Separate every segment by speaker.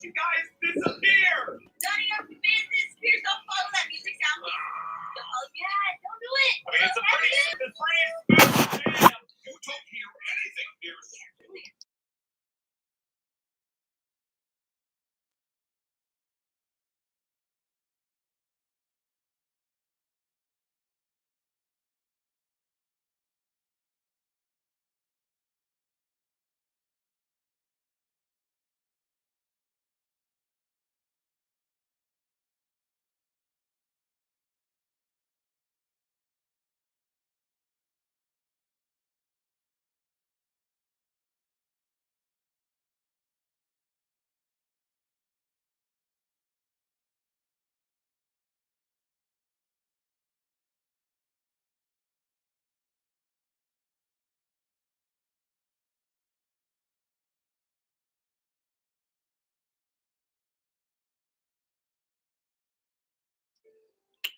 Speaker 1: You guys disappear. None of your business. Please don't follow that music down, please. Oh yeah, don't do it. I mean, it's a pretty jam. You don't hear anything, Pierce.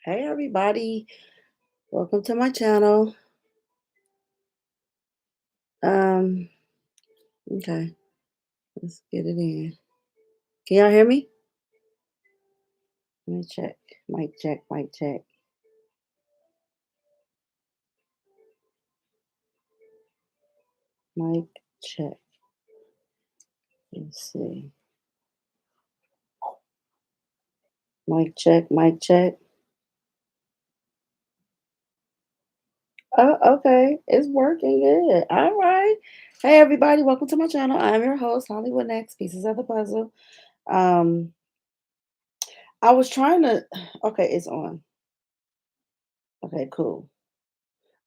Speaker 2: Hey everybody, welcome to my channel. Um, okay, let's get it in. Can y'all hear me? Let me check. Mic check, mic check. Mic check. Let's see. Mic check, mic check. Oh, okay. It's working good. All right. Hey everybody, welcome to my channel. I'm your host, Hollywood Next, Pieces of the Puzzle. Um, I was trying to okay, it's on. Okay, cool.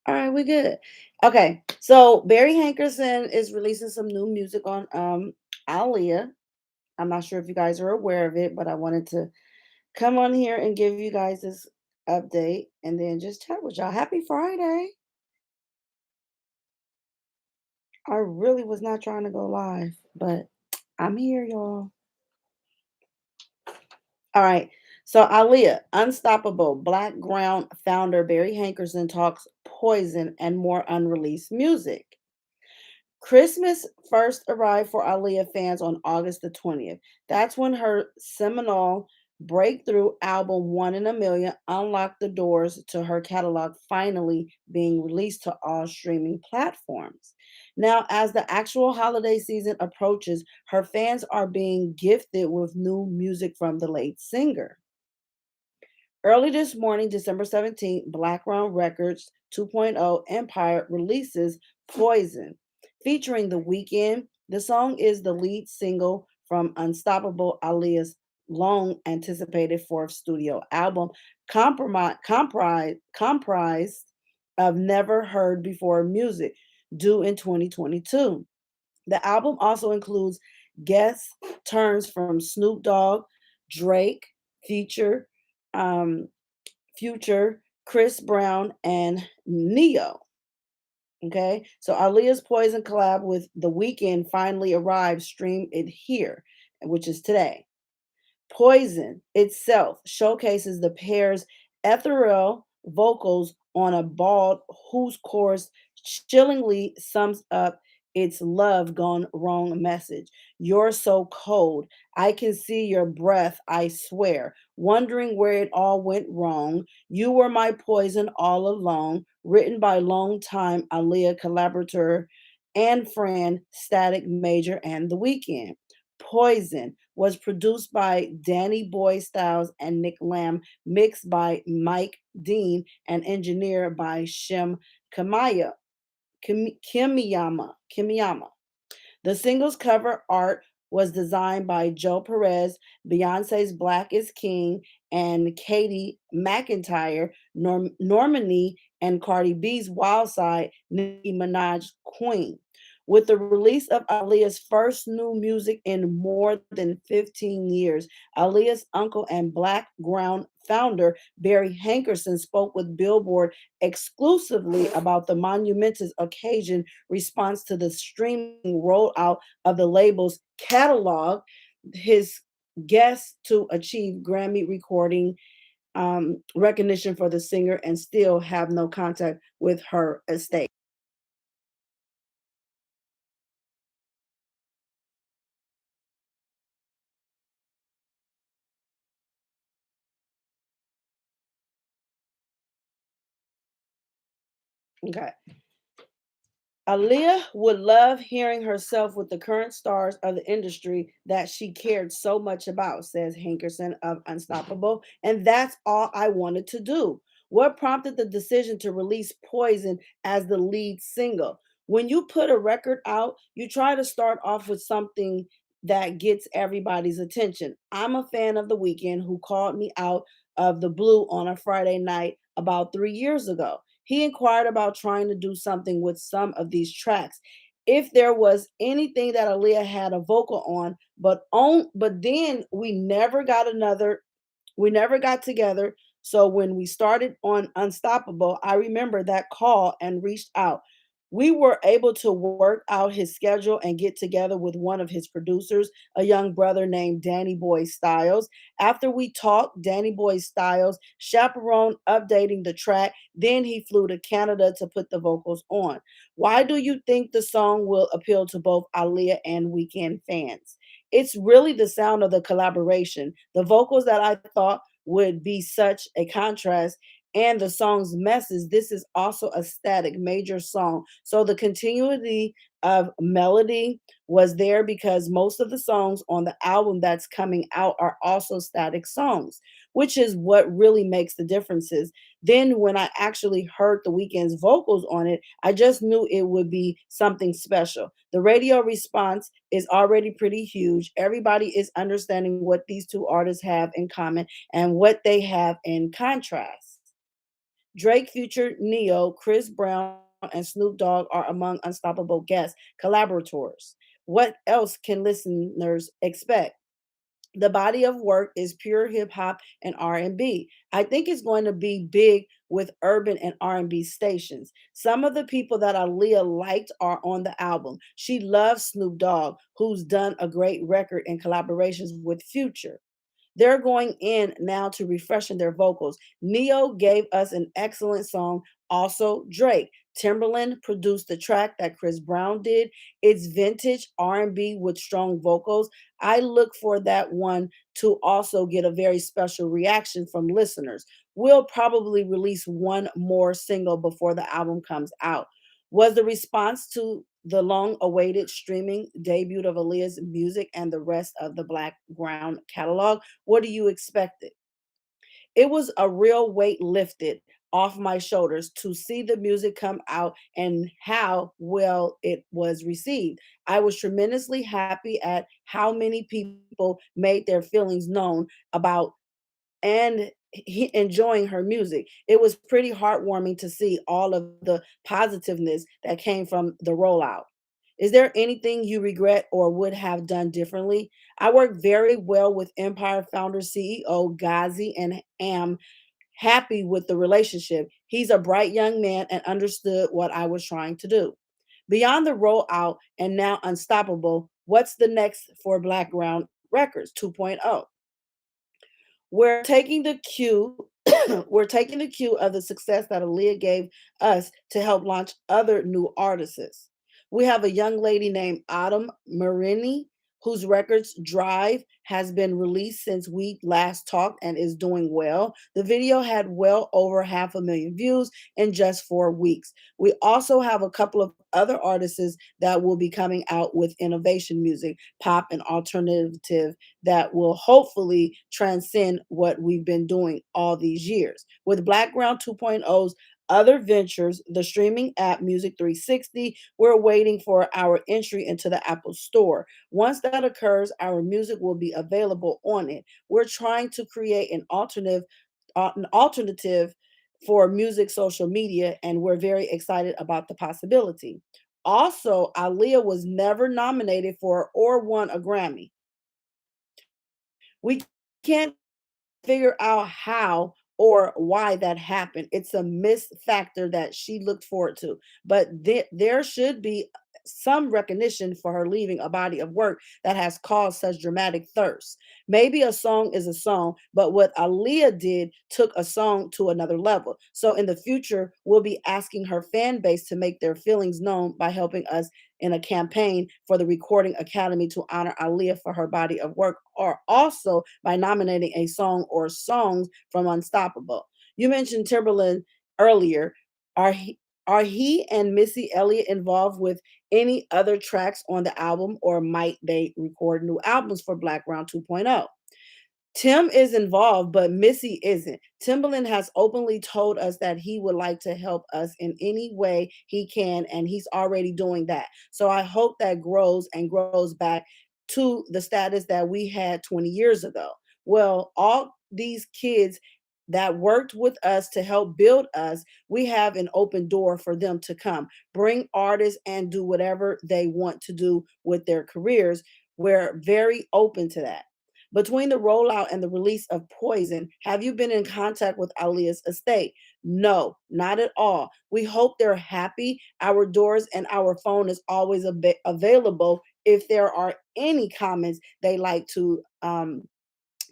Speaker 2: All right, we good. Okay, so Barry Hankerson is releasing some new music on Aaliyah. I'm not sure if you guys are aware of it, but I wanted to come on here and give you guys this update and then just chat with y'all. Happy Friday. I really was not trying to go live, but I'm here, y'all. All right. So Aaliyah, Unstoppable, Black Ground founder Barry Hankerson talks poison and more unreleased music. Christmas first arrived for Aaliyah fans on August the 20th. That's when her seminal breakthrough album One in a Million unlocked the doors to her catalog finally being released to all streaming platforms. Now, as the actual holiday season approaches, her fans are being gifted with new music from the late singer. Early this morning, December 17th, Blackground Records 2.0 Empire releases Poison, featuring The Weeknd. The song is the lead single from Unstoppable Aaliyah's long anticipated fourth studio album, comprised of never heard before music, due in 2022. The album also includes guest turns from Snoop Dogg, Drake, Future, um, Future, Chris Brown, and Neo. Okay, so Aaliyah's Poison collab with The Weeknd finally arrived. Stream it here, which is today. Poison itself showcases the pair's ethereal vocals on a ballad whose chorus chillingly sums up its love gone wrong message. You're so cold. I can see your breath, I swear. Wondering where it all went wrong. You were my poison all along. Written by longtime Aaliyah collaborator and friend Static Major and The Weeknd. Poison was produced by Danny Boy Styles and Nick Lamb, mixed by Mike Dean, and engineered by Shem Kamaya, Kimiyama. The single's cover art was designed by Joe Perez, Beyonce's Black is King, and Katie McIntyre, Normani, and Cardi B's Wild Side, Nicki Minaj Queen. With the release of Aaliyah's first new music in more than 15 years, Aaliyah's uncle and Black Ground founder Barry Hankerson spoke with Billboard exclusively about the monumentous occasion response to the streaming rollout of the label's catalog, his guest to achieve Grammy recording recognition for the singer and still have no contact with her estate. Okay. Aaliyah would love hearing herself with the current stars of the industry that she cared so much about, says Hankerson of Unstoppable. And that's all I wanted to do. What prompted the decision to release Poison as the lead single? When you put a record out, you try to start off with something that gets everybody's attention. I'm a fan of The Weeknd, who called me out of the blue on a Friday night about 3 years ago. He inquired about trying to do something with some of these tracks. If there was anything that Aaliyah had a vocal on, but then we never got together. So when we started on Unstoppable, I remember that call and reached out. We were able to work out his schedule and get together with one of his producers, a young brother named Danny Boy Styles. After we talked, Danny Boy Styles chaperoned updating the track. Then he flew to Canada to put the vocals on. Why do you think the song will appeal to both Aaliyah and Weekend fans? It's really the sound of the collaboration. The vocals that I thought would be such a contrast and the song's message. This is also a static major song. So the continuity of melody was there because most of the songs on the album that's coming out are also static songs, which is what really makes the differences. Then when I actually heard the weekend's vocals on it, I just knew it would be something special. The radio response is already pretty huge. Everybody is understanding what these two artists have in common and what they have in contrast. Drake, Future, Neo, Chris Brown, and Snoop Dogg are among Unstoppable guest collaborators. What else can listeners expect? The body of work is pure hip hop and R&B. I think it's going to be big with urban and R&B stations. Some of the people that Aaliyah liked are on the album. She loves Snoop Dogg, who's done a great record in collaborations with Future. They're going in now to refreshen their vocals. Neo gave us an excellent song. Also, Drake. Timberland produced the track that Chris Brown did. It's vintage R&B with strong vocals. I look for that one to also get a very special reaction from listeners. We'll probably release one more single before the album comes out. Was the response to the long awaited streaming debut of Aaliyah's music and the rest of the Black Ground catalog? What do you expect? It was a real weight lifted off my shoulders to see the music come out and how well it was received. I was tremendously happy at how many people made their feelings known about and enjoying her music. It was pretty heartwarming to see all of the positiveness that came from the rollout. Is there anything you regret or would have done differently? I work very well with Empire founder CEO Ghazi and am happy with the relationship. He's a bright young man and understood what I was trying to do. Beyond the rollout and now Unstoppable, what's the next for Black Ground Records 2.0? We're taking the cue we're taking the cue of the success that Aaliyah gave us to help launch other new artists. We have a young lady named Autumn Marini whose records Drive has been released since we last talked and is doing well. The video had well over 500,000 views in just 4 weeks. We also have a couple of other artists that will be coming out with innovation music, pop and alternative that will hopefully transcend what we've been doing all these years. With Blackground 2.0's other ventures, the streaming app Music 360, we're waiting for our entry into the Apple Store. Once that occurs, our music will be available on it. We're trying to create an alternative for music social media, and we're very excited about the possibility. Also, Aaliyah was never nominated for or won a Grammy. We can't figure out how or why that happened. It's a missed factor that she looked forward to. But there should be some recognition for her leaving a body of work that has caused such dramatic thirst. Maybe a song is a song, but what Aaliyah did took a song to another level. So in the future, we'll be asking her fan base to make their feelings known by helping us in a campaign for the Recording Academy to honor Aaliyah for her body of work, or also by nominating a song or songs from Unstoppable. You mentioned Timberland earlier. Are he, Are he and Missy Elliott involved with any other tracks on the album, or might they record new albums for Black Round 2.0? Tim is involved, but Missy isn't. Timbaland has openly told us that he would like to help us in any way he can, and he's already doing that. So I hope that grows and grows back to the status that we had 20 years ago. Well, all these kids that worked with us to help build us, we have an open door for them to come, bring artists, and do whatever they want to do with their careers. We're very open to that. Between the rollout and the release of Poison, have you been in contact with Aaliyah's estate? No, not at all. We hope they're happy. Our doors and our phone is always available if there are any comments they like to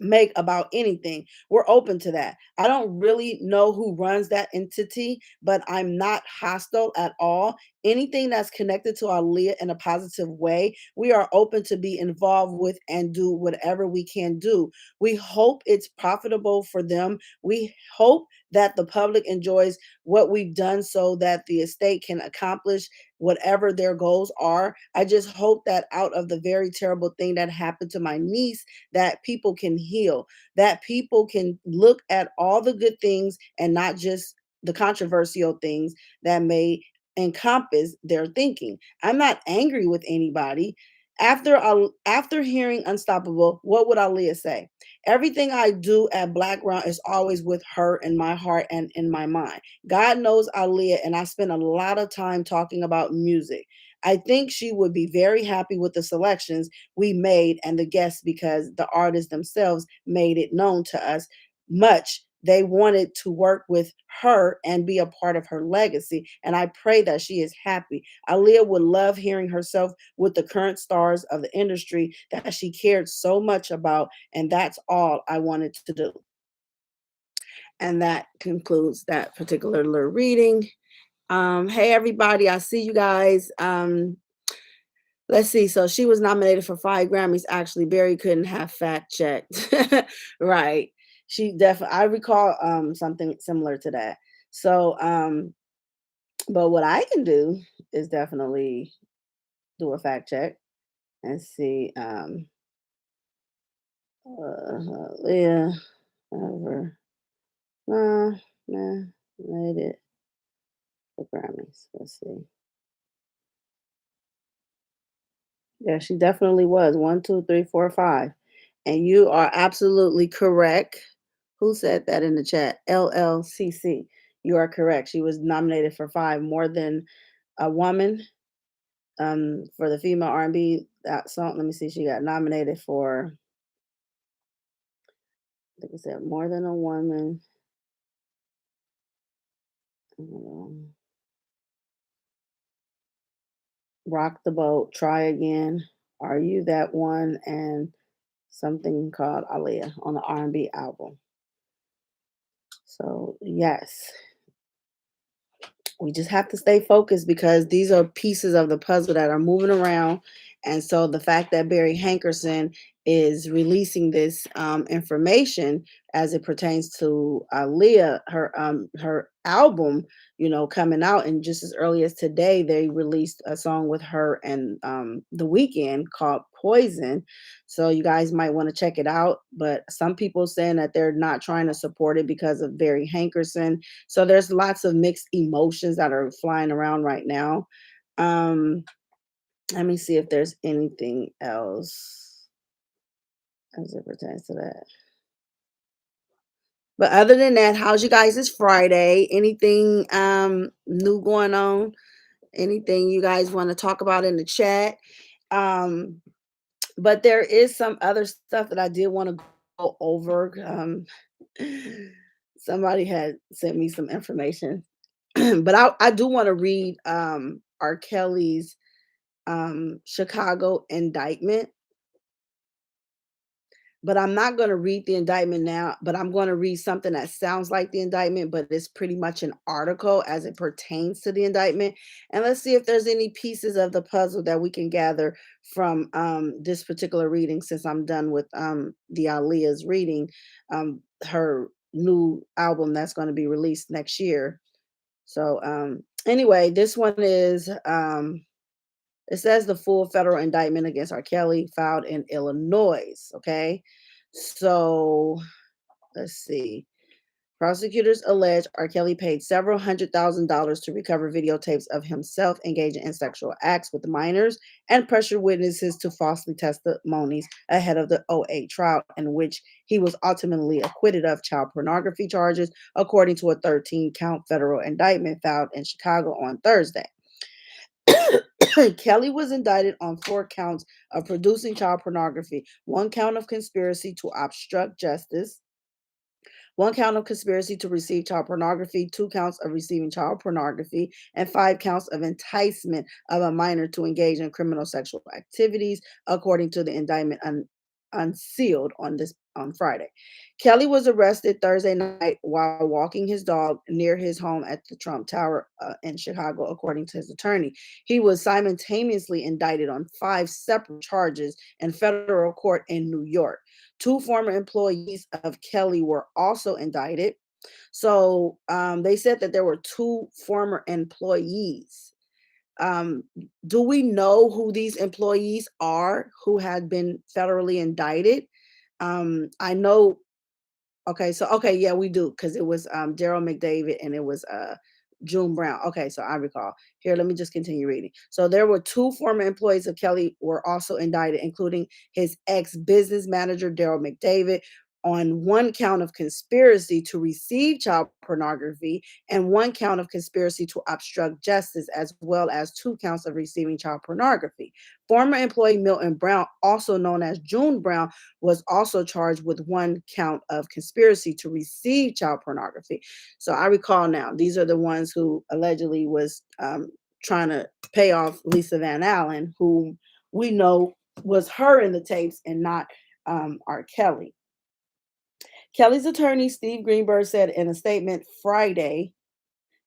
Speaker 2: make about anything. We're open to that. I don't really know who runs that entity, but I'm not hostile at all. Anything that's connected to Aaliyah in a positive way, we are open to be involved with and do whatever we can do. We hope it's profitable for them. We hope that the public enjoys what we've done so that the estate can accomplish whatever their goals are. I just hope that out of the very terrible thing that happened to my niece, that people can heal, that people can look at all the good things and not just the controversial things that may encompass their thinking. I'm not angry with anybody. After hearing Unstoppable, what would Aaliyah say? Everything I do at Blackground is always with her in my heart and in my mind. God knows Aaliyah, and I spend a lot of time talking about music. I think she would be very happy with the selections we made and the guests, because the artists themselves made it known to us much they wanted to work with her and be a part of her legacy. And I pray that she is happy. Aaliyah would love hearing herself with the current stars of the industry that she cared so much about. And that's all I wanted to do. And that concludes that particular little reading. Hey everybody, I see you guys. Let's see. So she was nominated for 5 Grammys. Actually, Barry couldn't have fact checked. Right. She definitely, I recall something similar to that. So but what I can do is definitely do a fact check and see yeah, whatever. Nah, nah, made it for Grammys. Let's see. Yeah, she definitely was. One, two, three, four, five. And you are absolutely correct. Who said that in the chat? LLCC. You are correct. She was nominated for 5, more than a woman. For the female R&B that song. Let me see. She got nominated for, I think it said more than a woman. Rock the Boat, Try Again, Are You That One, and something called Aaliyah on the R&B album. So yes, we just have to stay focused because these are pieces of the puzzle that are moving around. And so the fact that Barry Hankerson is releasing this information as it pertains to Aaliyah, her album, coming out, and just as early as today, they released a song with her and The Weeknd called Poison. So you guys might want to check it out. But some people saying that they're not trying to support it because of Barry Hankerson. So there's lots of mixed emotions that are flying around right now. Let me see if there's anything else as it pertains to that. But other than that, how's you guys this Friday? Anything new going on? Anything you guys want to talk about in the chat? But there is some other stuff that I did want to go over. Somebody had sent me some information, but I do want to read R.Kelly's Chicago indictment. But I'm not going to read the indictment now, but I'm going to read something that sounds like the indictment, but it's pretty much an article as it pertains to the indictment. And let's see if there's any pieces of the puzzle that we can gather from this particular reading, since I'm done with the Aaliyah's reading, her new album that's going to be released next year. So Anyway, this one is it says the full federal indictment against R. Kelly filed in Illinois. Okay. So let's see. Prosecutors allege R. Kelly paid several $100,000 to recover videotapes of himself engaging in sexual acts with minors and pressured witnesses to falsely testimonies ahead of the '08 trial, in which he was ultimately acquitted of child pornography charges, according to a 13-count federal indictment filed in Chicago on Thursday. Kelly was indicted on 4 counts of producing child pornography, 1 count of conspiracy to obstruct justice, 1 count of conspiracy to receive child pornography, 2 counts of receiving child pornography, and 5 counts of enticement of a minor to engage in criminal sexual activities, according to the indictment unsealed on Friday. Kelly was arrested Thursday night while walking his dog near his home at the Trump Tower in Chicago, according to his attorney. He was simultaneously indicted on 5 separate charges in federal court in New York. 2 former employees of Kelly were also indicted. So they said that there were 2 former employees. Um, do we know who these employees are who had been federally indicted? I know. Okay, so okay, yeah, we do because it was Daryl McDavid and it was June Brown. Okay, so I recall. Here, let me just continue reading. So there were 2 former employees of Kelly were also indicted, including his ex-business manager Daryl McDavid, on 1 count of conspiracy to receive child pornography and 1 count of conspiracy to obstruct justice, as well as 2 counts of receiving child pornography. Former employee Milton Brown, also known as June Brown, was also charged with 1 count of conspiracy to receive child pornography. So I recall now, these are the ones who allegedly was trying to pay off Lisa Van Allen, who we know was her in the tapes and not R. Kelly. Kelly's attorney, Steve Greenberg, said in a statement Friday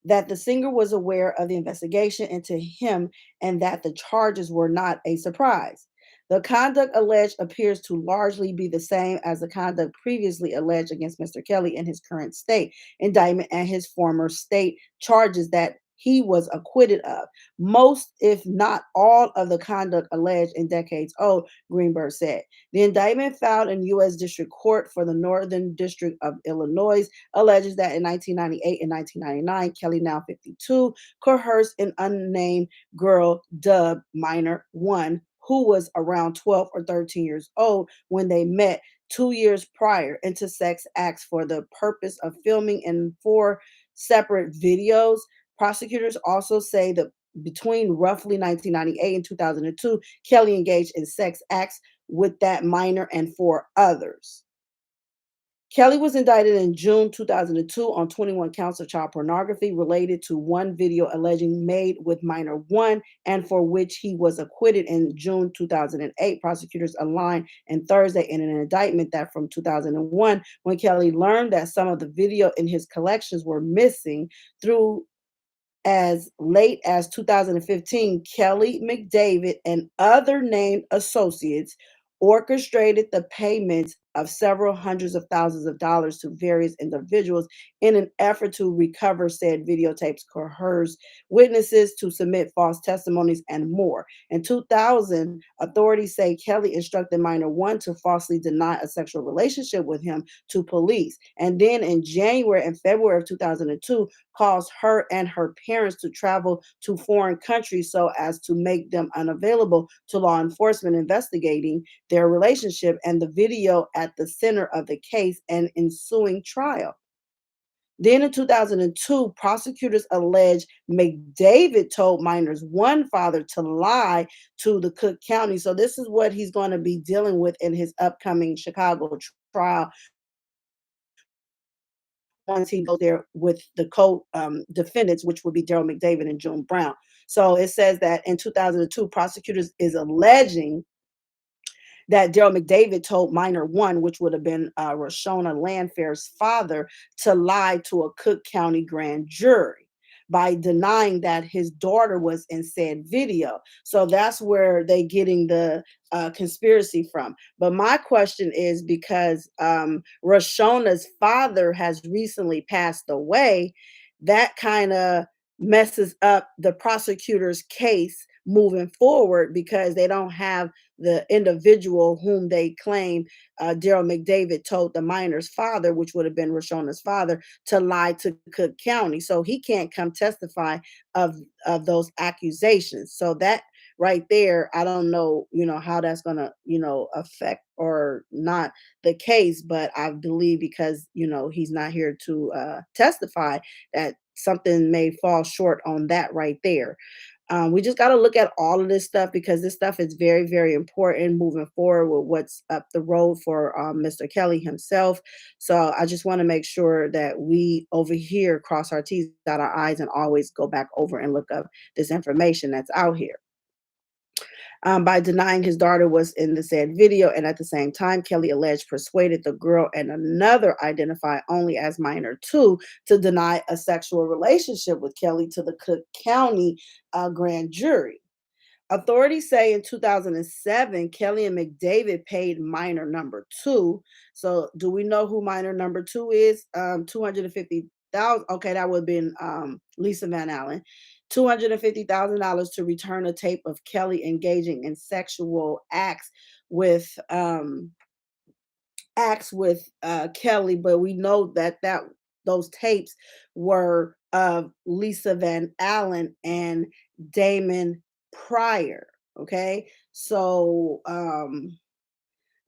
Speaker 2: that the singer was aware of the investigation into him and that the charges were not a surprise. The conduct alleged appears to largely be the same as the conduct previously alleged against Mr. Kelly in his current state indictment and his former state charges that he was acquitted of. Most, if not all, of the conduct alleged in decades old, Greenberg said. The indictment filed in U.S. District Court for the Northern District of Illinois alleges that in 1998 and 1999, Kelly, now 52, coerced an unnamed girl dubbed Minor 1, who was around 12 or 13 years old when they met 2 years prior, into sex acts for the purpose of filming in 4 separate videos. Prosecutors also say that between roughly 1998 and 2002, Kelly engaged in sex acts with that minor and 4 others. Kelly was indicted in June 2002 on 21 counts of child pornography related to one video alleging made with minor 1 and for which he was acquitted in June 2008. Prosecutors aligned on Thursday in an indictment that from 2001, when Kelly learned that some of the video in his collections were missing, through as late as 2015, Kelly, McDavid, and other named associates orchestrated the payments of several hundreds of thousands of dollars to various individuals in an effort to recover said videotapes, coerce witnesses to submit false testimonies, and more. In 2000, authorities say Kelly instructed minor 1 to falsely deny a sexual relationship with him to police. And then in January and February of 2002, caused her and her parents to travel to foreign countries so as to make them unavailable to law enforcement investigating their relationship, and the video at the center of the case and ensuing trial. Then in 2002, prosecutors allege McDavid told minors 1 father to lie to the Cook County. So this is what he's going to be dealing with in his upcoming Chicago trial once he goes there with the co-defendants, which would be Daryl McDavid and June Brown. So it says that in 2002, prosecutors is alleging that Daryl McDavid told minor 1, which would have been Rashona Landfair's father, to lie to a Cook County grand jury by denying that his daughter was in said video. So that's where they getting the conspiracy from. But my question is, because Rashona's father has recently passed away, that kind of messes up the prosecutor's case moving forward because they don't have the individual whom they claim Daryl McDavid told the minor's father, which would have been Rashona's father, to lie to Cook County. So he can't come testify of those accusations. So that right there, I don't know, how that's gonna, affect or not the case, but I believe because he's not here to testify, that something may fall short on that right there. We just got to look at all of this stuff because this stuff is very, very important moving forward with what's up the road for Mr. Kelly himself. So I just want to make sure that we over here cross our T's, dot our I's, and always go back over and look up this information that's out here. By denying his daughter was in the said video. And at the same time, Kelly alleged persuaded the girl and another identified only as minor two to deny a sexual relationship with Kelly to the Cook County grand jury. Authorities say in 2007, Kelly and McDavid paid minor number two. So, do we know who minor number two is? 250,000. Okay, that would have been Lisa Van Allen. $250,000 to return a tape of Kelly engaging in sexual with acts with Kelly, but we know that those tapes were of Lisa Van Allen and Damon Pryor. Okay, so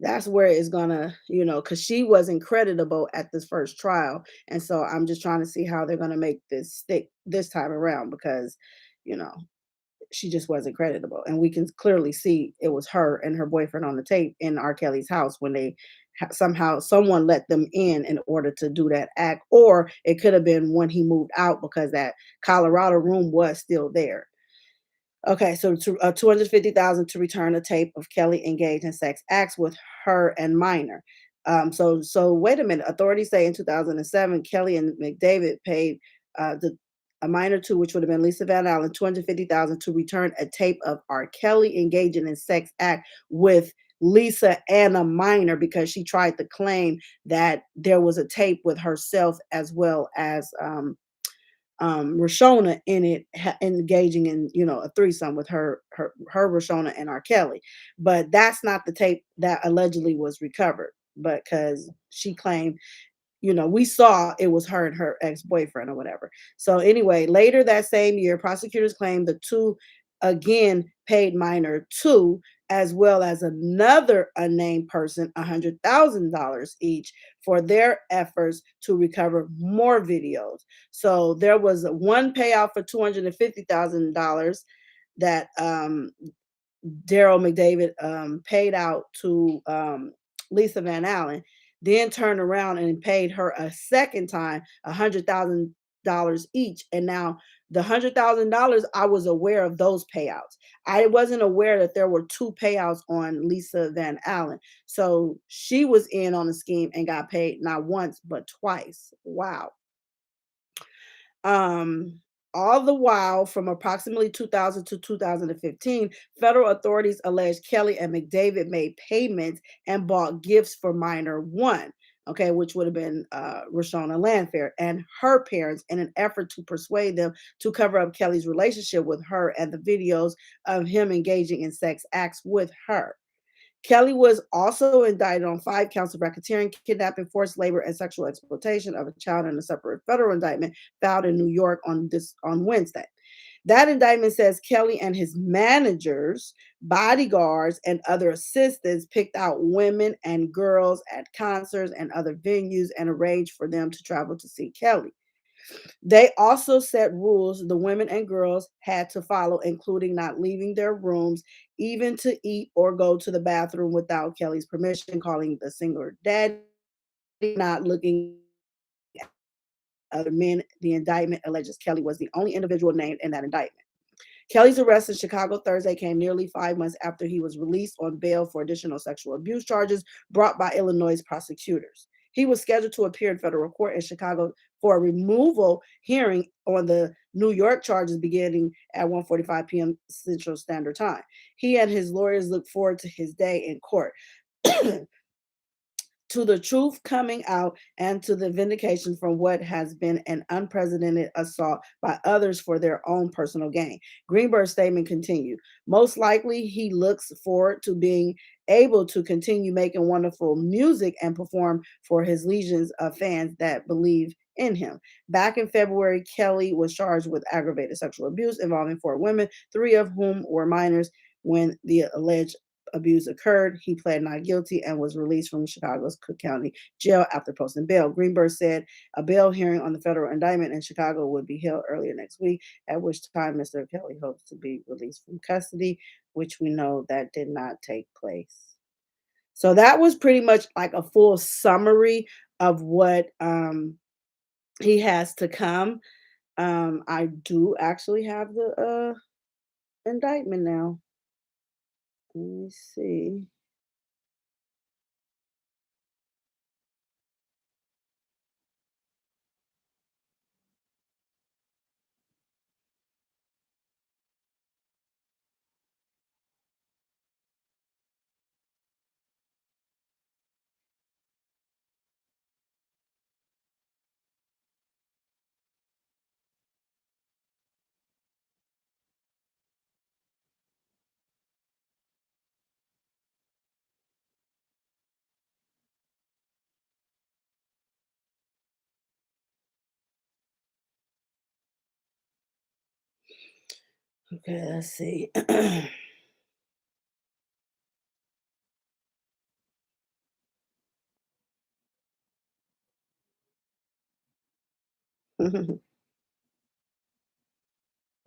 Speaker 2: that's where it's gonna, because she wasn't creditable at this first trial, and so I'm just trying to see how they're gonna make this stick this time around because, you know, she just wasn't creditable. And we can clearly see it was her and her boyfriend on the tape in R. Kelly's house when they somehow someone let them in order to do that act, or it could have been when he moved out because that Colorado room was still there. Okay, so 250,000 to return a tape of Kelly engaged in sex acts with her and minor. So wait a minute. Authorities say in 2007, Kelly and McDavid paid the a minor two, which would have been Lisa Van Allen, 250,000 to return a tape of R. Kelly engaging in sex act with Lisa and a minor because she tried to claim that there was a tape with herself as well as Rashona in it, engaging in a threesome with her Rashona and R. Kelly, but that's not the tape that allegedly was recovered. But because she claimed, we saw it was her and her ex-boyfriend or whatever. So anyway, later that same year, prosecutors claimed the two again paid minor two as well as another unnamed person $100,000 each for their efforts to recover more videos. So there was one payout for $250,000 that Daryl McDavid paid out to Lisa Van Allen, then turned around and paid her a second time $100,000 each. And now the $100,000, I was aware of those payouts. I wasn't aware that there were two payouts on Lisa Van Allen. So she was in on the scheme and got paid not once, but twice. Wow. Um, all the while, from approximately 2000 to 2015, federal authorities alleged Kelly and McDavid made payments and bought gifts for minor one, okay, which would have been Rashona Landfair and her parents in an effort to persuade them to cover up Kelly's relationship with her and the videos of him engaging in sex acts with her. Kelly was also indicted on 5 counts of racketeering, kidnapping, forced labor, and sexual exploitation of a child in a separate federal indictment filed in New York on Wednesday. That indictment says Kelly and his managers, bodyguards, and other assistants picked out women and girls at concerts and other venues and arranged for them to travel to see Kelly. They also set rules the women and girls had to follow, including not leaving their rooms, even to eat or go to the bathroom without Kelly's permission, calling the singer daddy, not looking at other men. The indictment alleges Kelly was the only individual named in that indictment. Kelly's arrest in Chicago Thursday came nearly 5 months after he was released on bail for additional sexual abuse charges brought by Illinois prosecutors. He was scheduled to appear in federal court in Chicago for a removal hearing on the New York charges beginning at 1:45 p.m. Central Standard Time. He and his lawyers look forward to his day in court. to the truth coming out and to the vindication from what has been an unprecedented assault by others for their own personal gain. Greenberg's statement continued. Most likely, he looks forward to being able to continue making wonderful music and perform for his legions of fans that believe in him. Back in February, Kelly was charged with aggravated sexual abuse involving four women, three of whom were minors when the alleged abuse occurred. He pled not guilty and was released from Chicago's Cook County Jail after posting bail. Greenberg said a bail hearing on the federal indictment in Chicago would be held earlier next week, at which time Mr. Kelly hopes to be released from custody, which we know that did not take place. So that was pretty much like a full summary of what he has to come. I do actually have the indictment now. Let me see. Okay, let's see.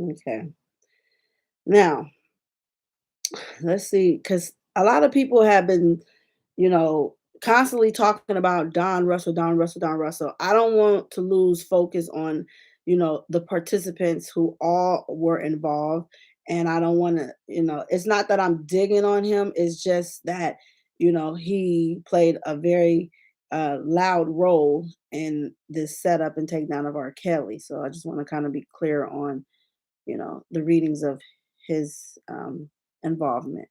Speaker 2: Okay. Now, let's see, because a lot of people have been, constantly talking about Don Russell, Don Russell, Don Russell. I don't want to lose focus on, the participants who all were involved. And I don't want to, it's not that I'm digging on him. It's just that, he played a very loud role in this setup and takedown of R. Kelly. So I just want to kind of be clear on, the readings of his involvement.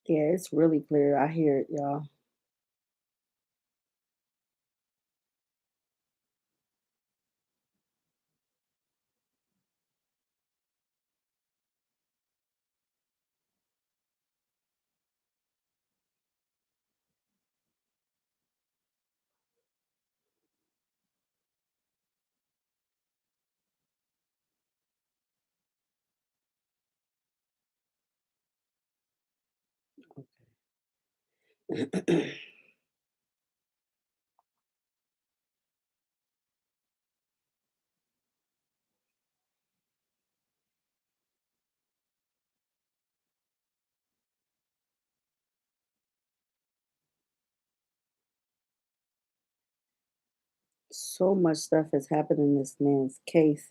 Speaker 2: Yeah, it's really clear. I hear it, y'all. So much stuff has happened in this man's case.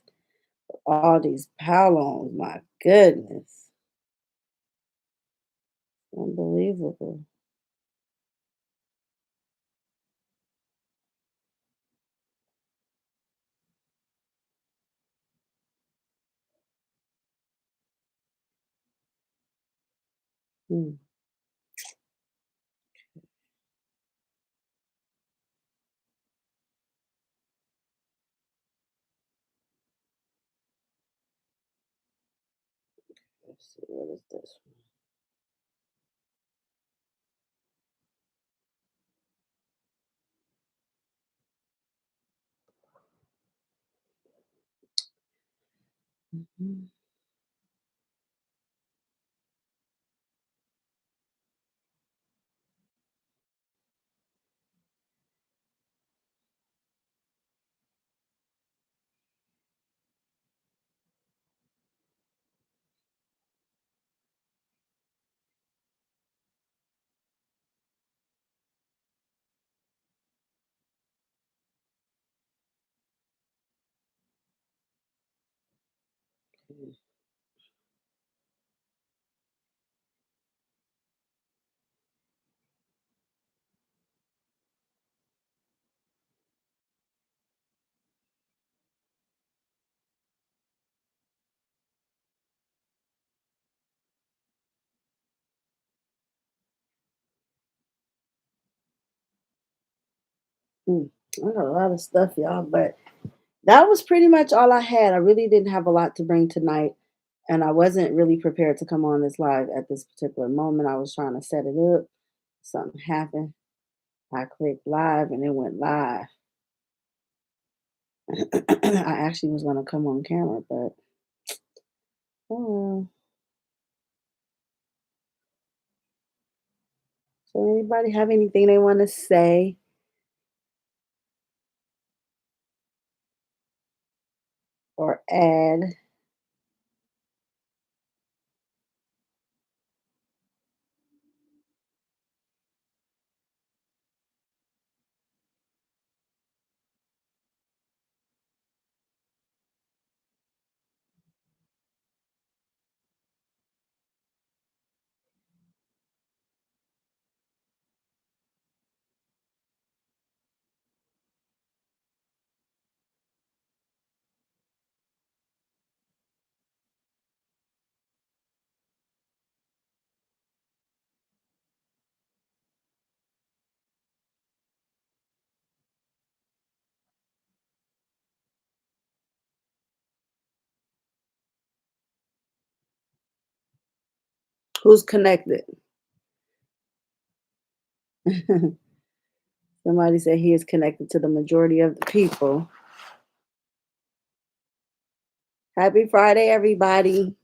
Speaker 2: All these Palons, my goodness. Unbelievable. Hmm. Let's see, what is this one? Mhm. I got a lot of stuff, y'all, but that was pretty much all I had. I really didn't have a lot to bring tonight, and I wasn't really prepared to come on this live at this particular moment. I was trying to set it up. Something happened. I clicked live and it went live. I actually was going to come on camera, but oh, well. So anybody have anything they want to say or add? Who's connected? Somebody said he is connected to the majority of the people. Happy Friday, everybody.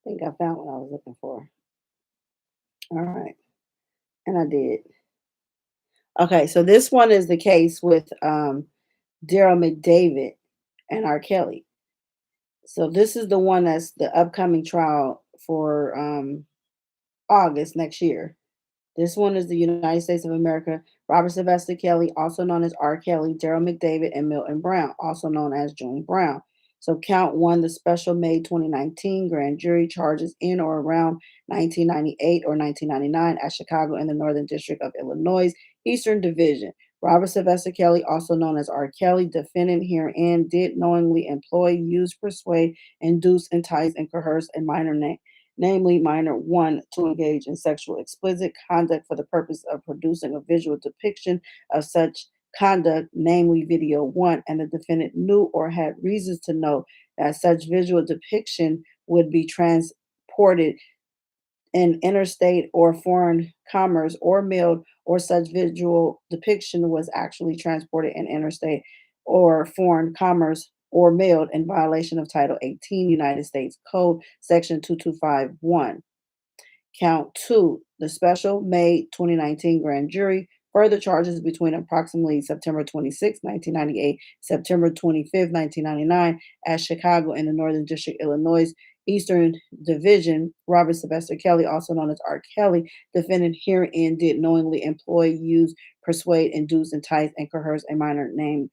Speaker 2: I think I found what I was looking for. All right. And I did. Okay, so this one is the case with Daryl McDavid and R. Kelly. So this is the one that's the upcoming trial for August next year. This one is the United States of America, Robert Sylvester Kelly, also known as R. Kelly, Daryl McDavid, and Milton Brown, also known as June Brown. So, count one, the special May 2019 grand jury charges in or around 1998 or 1999 at Chicago in the Northern District of Illinois, Eastern Division. Robert Sylvester Kelly, also known as R. Kelly, defendant herein, did knowingly employ, use, persuade, induce, entice, and coerce a minor namely minor one, to engage in sexual explicit conduct for the purpose of producing a visual depiction of such conduct, namely video one, and the defendant knew or had reasons to know that such visual depiction would be transported in interstate or foreign commerce or mailed, or such visual depiction was actually transported in interstate or foreign commerce or mailed in violation of Title 18 United States Code, Section 2251. Count two, the special May 2019 grand jury further charges between approximately September 26, 1998, September 25th, 1999, at Chicago in the Northern District, Illinois, Eastern Division. Robert Sylvester Kelly, also known as R. Kelly, defendant herein did knowingly employ, use, persuade, induce, entice, and coerce a minor named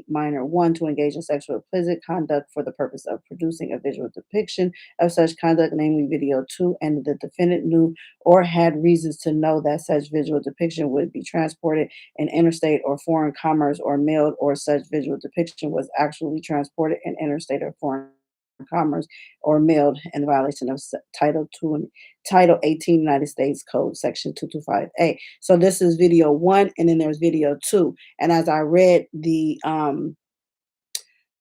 Speaker 2: minor one to engage in sexual explicit conduct for the purpose of producing a visual depiction of such conduct, namely video two, and the defendant knew or had reasons to know that such visual depiction would be transported in interstate or foreign commerce or mailed, or such visual depiction was actually transported in interstate or foreign commerce or mailed in violation of Title 18 United States Code, Section 225A. So this is video one, and then there's video two. And as I read the um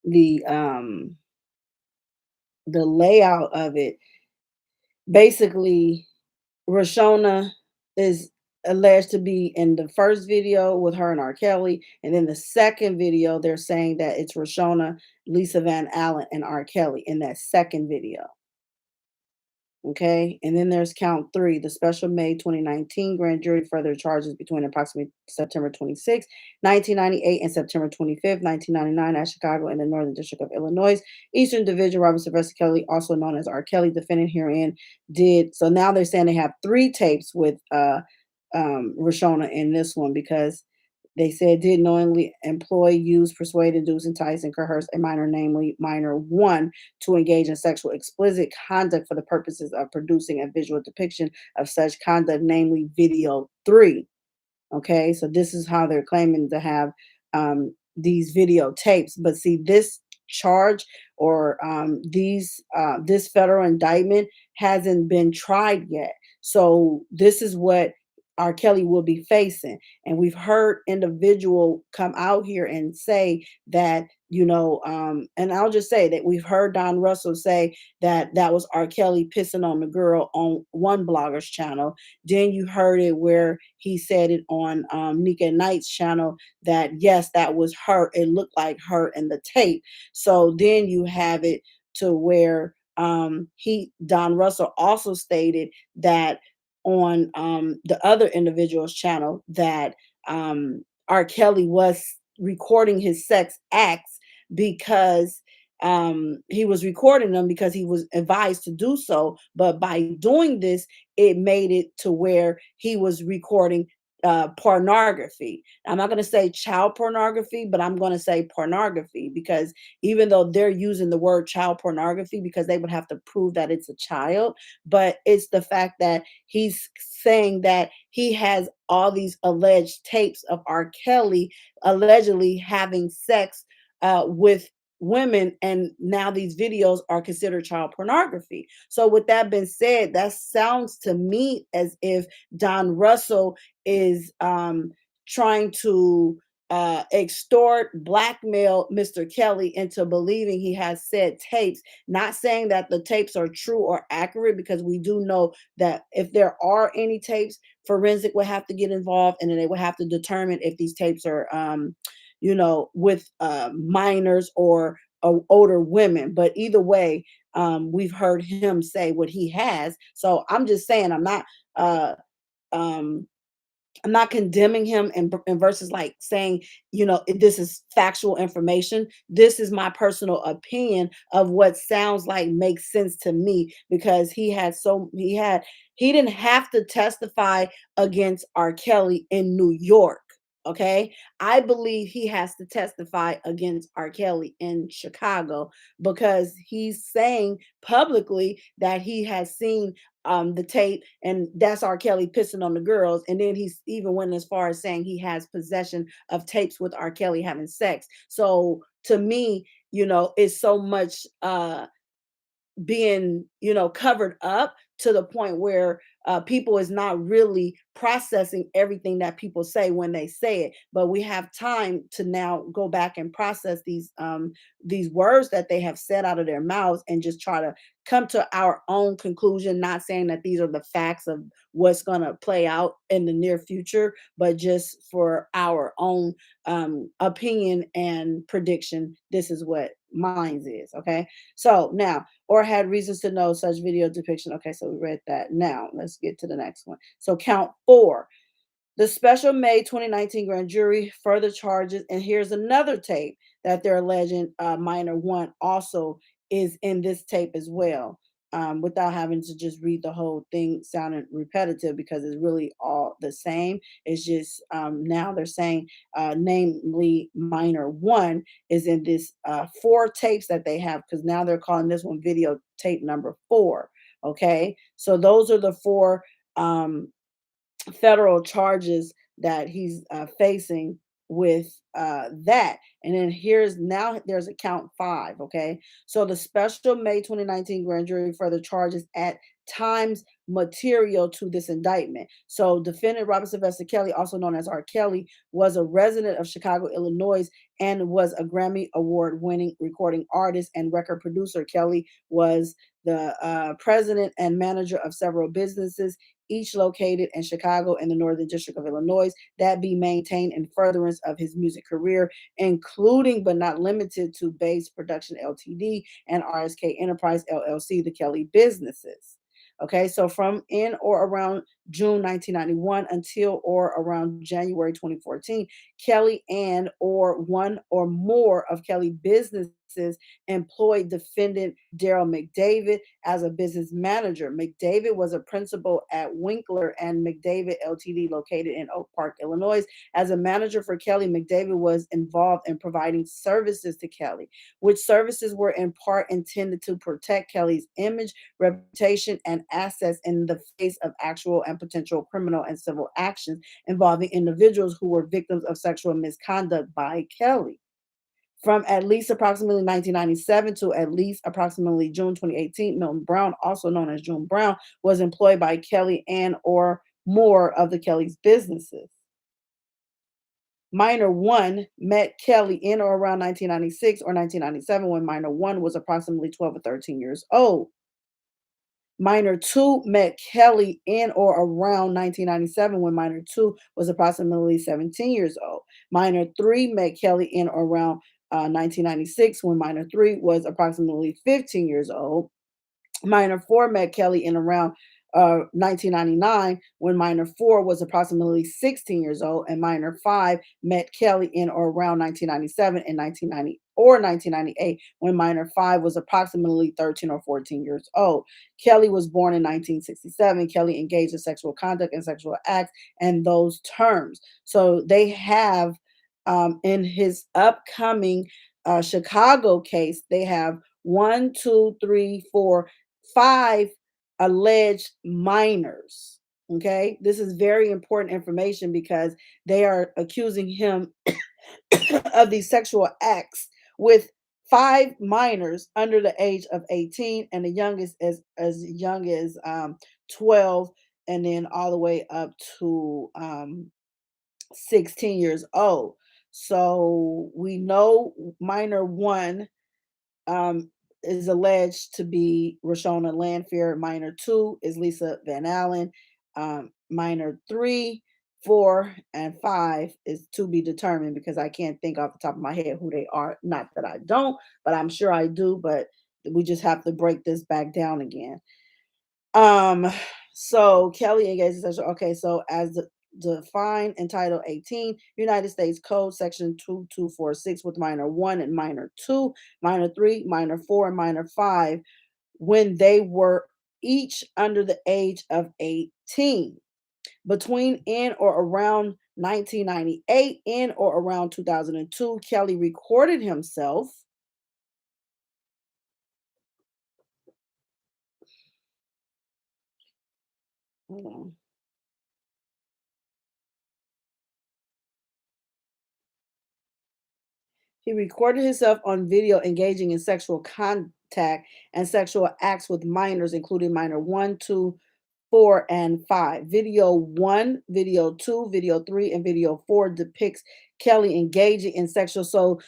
Speaker 2: the layout of it, basically Rashona is alleged to be in the first video with her and R. Kelly, and then the second video they're saying that it's Rashona, Lisa Van Allen, and R. Kelly in that second video. Okay, and then there's count three. The special May 2019 grand jury further charges between approximately September 26, 1998 and September 25th, 1999 at Chicago in the Northern District of Illinois. Eastern Division Robert Sylvester Kelly, also known as R. Kelly, defendant herein did. So now they're saying they have three tapes with Rashona in this one because they said did knowingly employ, use, persuade, induce, entice, and coerce a minor, namely minor one, to engage in sexual explicit conduct for the purposes of producing a visual depiction of such conduct, namely video three. Okay, so this is how they're claiming to have these videotapes. But see, this charge or this federal indictment hasn't been tried yet. So this is what R. Kelly will be facing. And we've heard individual come out here and say that, and I'll just say that we've heard Don Russell say that that was R. Kelly pissing on the girl on one blogger's channel. Then you heard it where he said it on Nika Knight's channel that yes, that was her. It looked like her in the tape. So then you have it to where Don Russell also stated that on the other individual's channel that R. Kelly was recording his sex acts because he was recording them because he was advised to do so. But by doing this, it made it to where he was recording pornography. I'm not going to say child pornography, but I'm going to say pornography because even though they're using the word child pornography because they would have to prove that it's a child, but it's the fact that he's saying that he has all these alleged tapes of R. Kelly allegedly having sex with women, and now these videos are considered child pornography. So with that being said, that sounds to me as if Don Russell is trying to extort, blackmail Mr. Kelly into believing he has said tapes, not saying that the tapes are true or accurate, because we do know that if there are any tapes, forensic would have to get involved, and then they would have to determine if these tapes are with minors or older women. But either way, we've heard him say what he has. So I'm just saying, uh, um, I'm not condemning him in verses like saying, this is factual information. This is my personal opinion of what sounds like makes sense to me because he didn't have to testify against R. Kelly in New York. Okay. I believe he has to testify against R. Kelly in Chicago because he's saying publicly that he has seen the tape, and that's R. Kelly pissing on the girls. And then he's even went as far as saying he has possession of tapes with R. Kelly having sex. So to me, it's so much being covered up to the point where people is not really processing everything that people say when they say it. But we have time to now go back and process these words that they have said out of their mouths and just try to come to our own conclusion, not saying that these are the facts of what's going to play out in the near future, but just for our own opinion and prediction. This is what mine is. Okay, so now, or had reasons to know such video depiction. Okay, so we read that. Now let's get to the next one. So count four. The special May 2019 grand jury further charges, and here's another tape that they're alleging minor one also is in this tape as well. Without having to just read the whole thing sounding repetitive because it's really all the same. It's just now they're saying, namely, minor one is in this four tapes that they have, because now they're calling this one video tape number four. Okay, so those are the four federal charges that he's facing with that. And then there's a count five. Okay, so the special May 2019 grand jury further charges at times material to this indictment. So defendant Robert Sylvester Kelly, also known as R. Kelly, was a resident of Chicago, Illinois, and was a Grammy award winning recording artist and record producer. Kelly was the president and manager of several businesses, each located in Chicago and the Northern District of Illinois, that be maintained in furtherance of his music career, including but not limited to Bass Production Ltd. and RSK Enterprise LLC, the Kelly businesses. Okay, so from in or around June 1991 until or around January 2014, Kelly and or one or more of Kelly businesses employed defendant Daryl McDavid as a business manager. McDavid was a principal at Winkler and McDavid Ltd. Located in Oak Park, Illinois. As a manager for Kelly, McDavid was involved in providing services to Kelly, which services were in part intended to protect Kelly's image, reputation, and assets in the face of actual and potential criminal and civil actions involving individuals who were victims of sexual misconduct by Kelly. From at least approximately 1997 to at least approximately June 2018, Milton Brown, also known as June Brown, was employed by Kelly and or more of the Kelly's businesses. Minor one met Kelly in or around 1996 or 1997 when minor one was approximately 12 or 13 years old. Minor two met Kelly in or around 1997 when minor two was approximately 17 years old. Minor three met Kelly in or around 1996 when minor three was approximately 15 years old. Minor four met Kelly in around 1999 when minor four was approximately 16 years old, and minor five met Kelly in or around 1997 and 1990 or 1998 when minor five was approximately 13 or 14 years old. Kelly was born in 1967. Kelly engaged in sexual conduct and sexual acts and those terms. So they have in his upcoming Chicago case, they have one, two, three, four, five alleged minors. Okay, this is very important information because they are accusing him of these sexual acts with five minors under the age of 18, and the youngest as young as 12, and then all the way up to 16 years old. So we know minor one um, is alleged to be Rashona Landfair. Minor two is Lisa Van Allen. Minor three, four, and five is to be determined because I can't think off the top of my head who they are. Not that I don't, but I'm sure I do. But we just have to break this back down again. Um, so Kelly engaged in sexual. Okay, so as defined in Title 18, United States Code, Section 2246, with minor one and minor two, minor three, minor four, and minor five, when they were each under the age of 18. Between in or around 1998, in or around 2002, Kelly recorded himself. Hold on. He recorded himself on video engaging in sexual contact and sexual acts with minors, including minor one, two, four, and five. Video one, video two, video three, and video four depicts Kelly engaging in sexual. So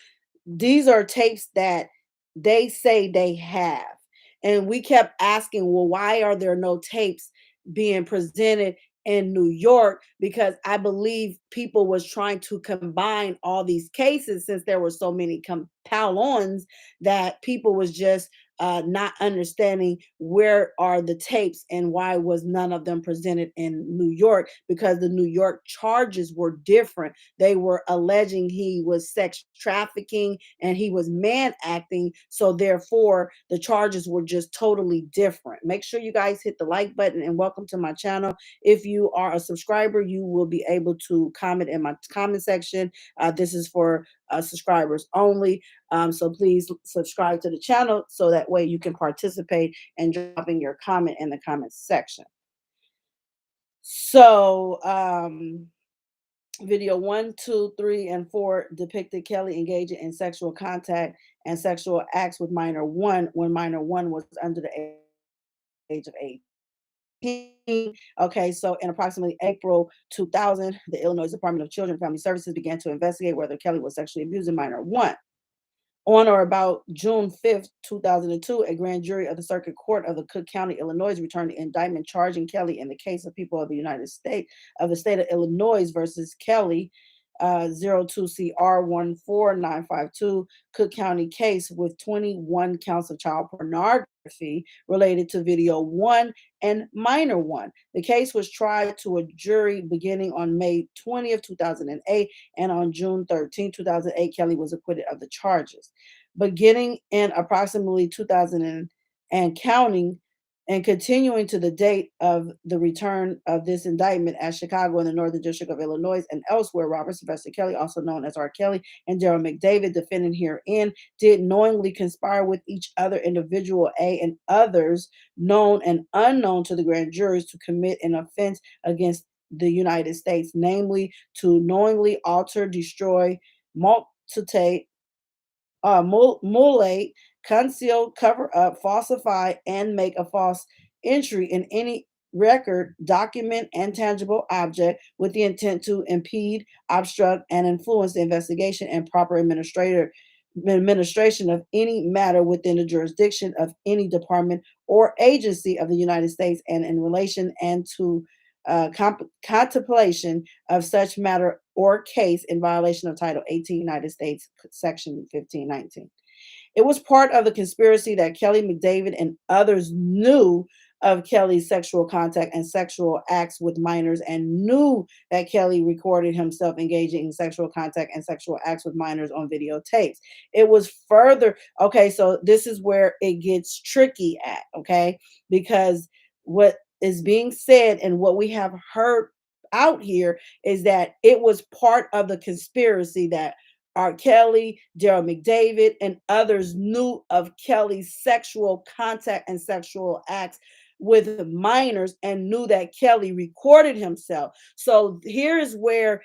Speaker 2: these are tapes that they say they have. And we kept asking, well, why are there no tapes being presented in New York? Because I believe people was trying to combine all these cases since there were so many compal-ons that people was just not understanding where are the tapes and why was none of them presented in New York, because the New York charges were different. They were alleging he was sex trafficking and he was man acting. So therefore, the charges were just totally different. Make sure you guys hit the like button and welcome to my channel. If you are a subscriber, you will be able to comment in my comment section. This is for subscribers only. So please subscribe to the channel so that way you can participate and dropping your comment in the comment section. So video one, two, three, and four depicted Kelly engaging in sexual contact and sexual acts with minor one when minor one was under the age of 18. Okay, so in approximately April 2000, the Illinois Department of Children and Family Services began to investigate whether Kelly was sexually abusing minor one. On or about June 5th, 2002, a grand jury of the Circuit Court of the Cook County, Illinois, returned the indictment charging Kelly in the case of people of the United States of the state of Illinois versus Kelly, 02CR14952, Cook County case with 21 counts of child pornography. pornography related to video one and minor one. The case was tried to a jury beginning on May 20th, 2008, and on June 13th, 2008, Kelly was acquitted of the charges. Beginning in approximately 2000 and counting, and continuing to the date of the return of this indictment at Chicago in the Northern District of Illinois and elsewhere, Robert Sylvester Kelly, also known as R. Kelly, and Daryl McDavid, defendant herein, did knowingly conspire with each other, individual A and others, known and unknown to the grand juries, to commit an offense against the United States, namely to knowingly alter, destroy, multitate, mutilate, conceal, cover up, falsify, and make a false entry in any record, document, and tangible object with the intent to impede, obstruct, and influence the investigation and proper administration of any matter within the jurisdiction of any department or agency of the United States, and in relation and to contemplation of such matter or case in violation of Title 18 United States Section 1519. It was part of the conspiracy that Kelly, McDavid, and others knew of Kelly's sexual contact and sexual acts with minors, and knew that Kelly recorded himself engaging in sexual contact and sexual acts with minors on videotapes. It was further, okay, so this is where it gets tricky at, okay, because what is being said and what we have heard out here is that it was part of the conspiracy that R. Kelly, Daryl McDavid, and others knew of Kelly's sexual contact and sexual acts with minors, and knew that Kelly recorded himself. So here is where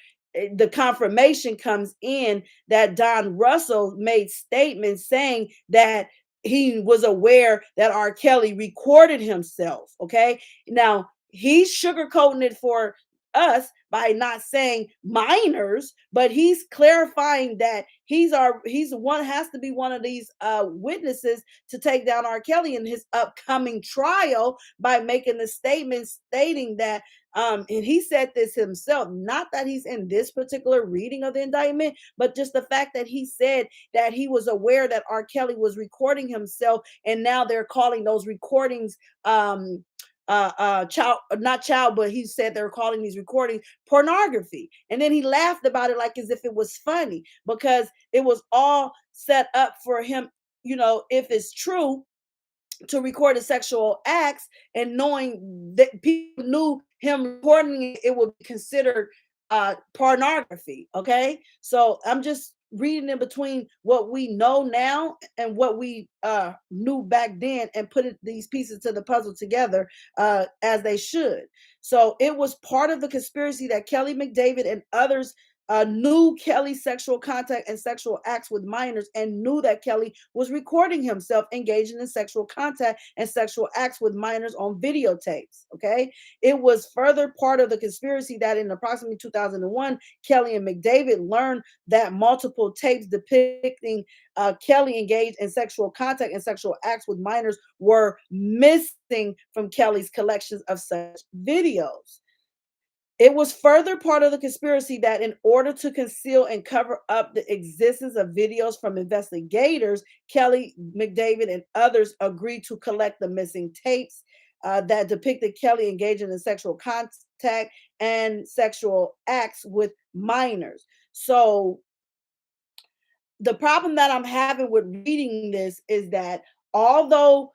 Speaker 2: the confirmation comes in, that Don Russell made statements saying that he was aware that R. Kelly recorded himself. Okay. Now he's sugarcoating it for us by not saying minors, but he's clarifying that he's one, has to be one of these witnesses to take down R. Kelly in his upcoming trial, by making the statement stating that and he said this himself, not that he's in this particular reading of the indictment, but just the fact that he said that he was aware that R. Kelly was recording himself, and now they're calling those recordings child, not child, but he said they're calling these recordings pornography. And then he laughed about it like as if it was funny, because it was all set up for him, if it's true, to record his sexual acts, and knowing that people knew him recording it, it would be considered pornography. Okay, so I'm just reading in between what we know now and what we knew back then, and putting these pieces to the puzzle together as they should. So it was part of the conspiracy that Kelly, McDavid, and others knew Kelly's sexual contact and sexual acts with minors, and knew that Kelly was recording himself engaging in sexual contact and sexual acts with minors on videotapes. Okay. It was further part of the conspiracy that in approximately 2001, Kelly and McDavid learned that multiple tapes depicting Kelly engaged in sexual contact and sexual acts with minors were missing from Kelly's collections of such videos. It was further part of the conspiracy that in order to conceal and cover up the existence of videos from investigators, Kelly, McDavid, and others agreed to collect the missing tapes that depicted Kelly engaging in sexual contact and sexual acts with minors. So the problem that I'm having with reading this is that although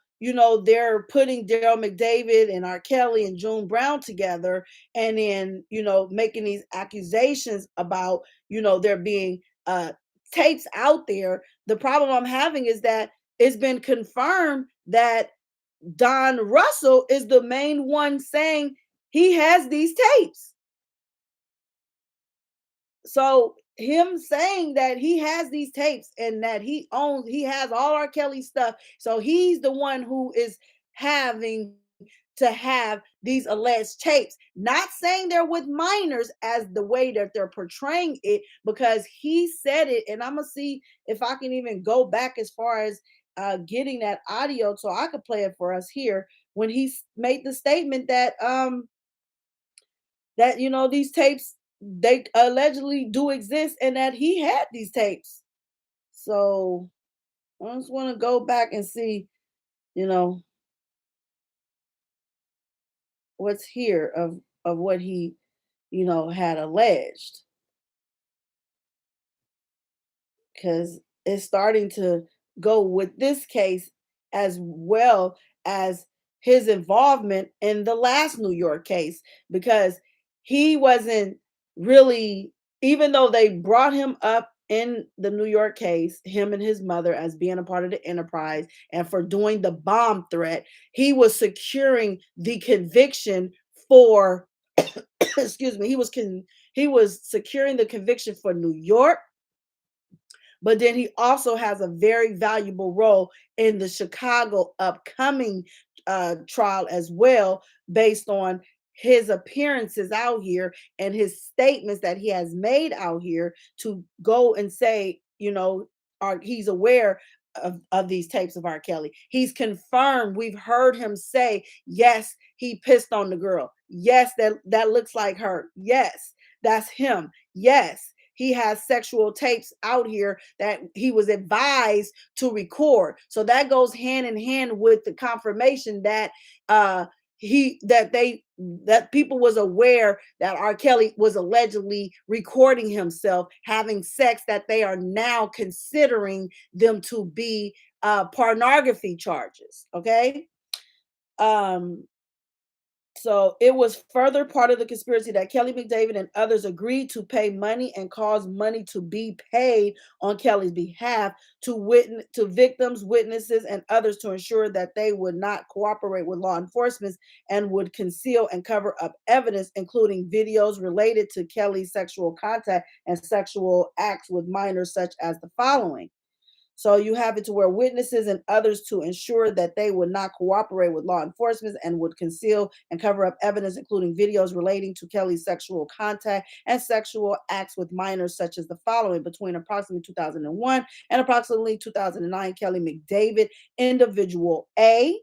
Speaker 2: they're putting Daryl McDavid and R. Kelly and June Brown together, and then making these accusations about there being tapes out there, the problem I'm having is that it's been confirmed that Don Russell is the main one saying he has these tapes. So him saying that he has these tapes and that he has all R. Kelly stuff. So he's the one who is having to have these alleged tapes, not saying they're with minors as the way that they're portraying it, because he said it. And I'm gonna see if I can even go back as far as getting that audio so I could play it for us here, when he made the statement that these tapes, they allegedly do exist, and that he had these tapes. So I just want to go back and see you know, what's here of what he, had alleged, because it's starting to go with this case as well as his involvement in the last New York case, because he wasn't really, even though they brought him up in the New York case, him and his mother, as being a part of the enterprise and for doing the bomb threat, he was securing the conviction for excuse me, he was securing the conviction for New York, but then he also has a very valuable role in the Chicago upcoming trial as well, based on his appearances out here and his statements that he has made out here to go and say, he's aware of these tapes of R. Kelly. He's confirmed, we've heard him say, yes, he pissed on the girl. Yes, that looks like her. Yes, that's him. Yes, he has sexual tapes out here that he was advised to record. So that goes hand in hand with the confirmation that that people was aware that R. Kelly was allegedly recording himself having sex, that they are now considering them to be pornography charges. Okay. Um, so it was further part of the conspiracy that Kelly McDavid and others agreed to pay money and cause money to be paid on Kelly's behalf to victims, witnesses, and others to ensure that they would not cooperate with law enforcement and would conceal and cover up evidence, including videos related to Kelly's sexual contact and sexual acts with minors, such as the following. So you have it to where witnesses and others to ensure that they would not cooperate with law enforcement and would conceal and cover up evidence, including videos relating to Kelly's sexual contact and sexual acts with minors, such as the following. Between approximately 2001 and approximately 2009, Kelly McDavid, individual A,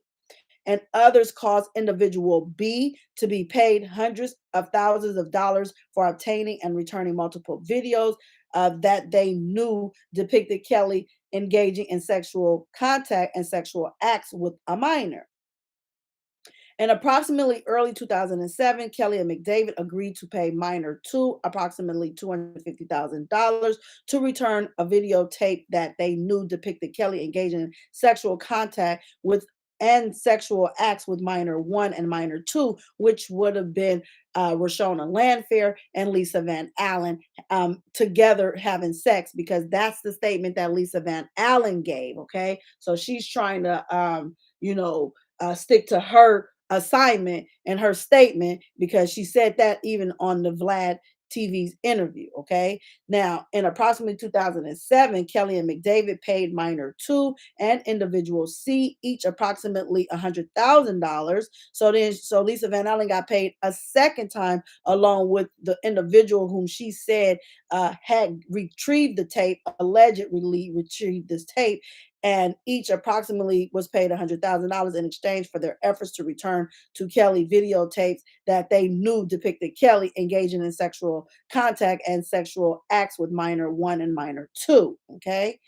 Speaker 2: and others caused individual B to be paid hundreds of thousands of dollars for obtaining and returning multiple videos that they knew depicted Kelly engaging in sexual contact and sexual acts with a minor. In approximately early 2007, Kelly and McDavid agreed to pay minor 2 approximately $250,000 to return a videotape that they knew depicted Kelly engaging in sexual contact with and sexual acts with minor 1 and minor 2, which would have been Rashona Landfair and Lisa Van Allen together having sex, because that's the statement that Lisa Van Allen gave. Okay, so she's trying to, stick to her assignment and her statement, because she said that even on the Vlad TV's interview. Okay. Now, in approximately 2007, Kelly and McDavid paid minor 2 and individual C each approximately $100,000. So Lisa Van Allen got paid a second time, along with the individual whom she said had retrieved the tape, allegedly retrieved this tape, and each approximately was paid $100,000 in exchange for their efforts to return to Kelly videotapes that they knew depicted Kelly engaging in sexual contact and sexual acts with minor 1 and minor 2. Okay.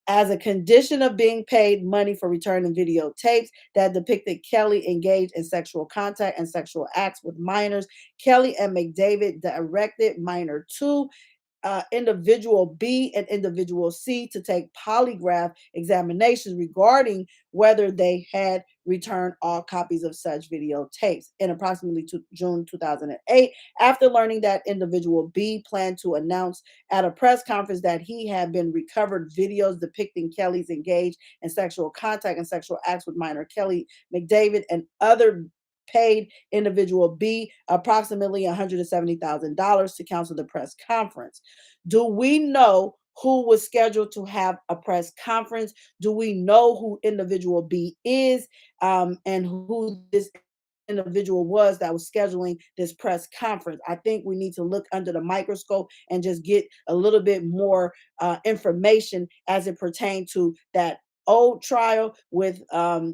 Speaker 2: As a condition of being paid money for returning videotapes that depicted Kelly engaged in sexual contact and sexual acts with minors, Kelly and McDavid directed minor 2, individual B and individual C to take polygraph examinations regarding whether they had returned all copies of such videotapes. In approximately June 2008, after learning that individual B planned to announce at a press conference that he had been recovered videos depicting Kelly's engaged in sexual contact and sexual acts with minor, Kelly McDavid and other paid individual B approximately $170,000 to cancel the press conference. Do we know who was scheduled to have a press conference? Do we know who individual B is, and who this individual was that was scheduling this press conference? I think we need to look under the microscope and just get a little bit more information as it pertains to that old trial with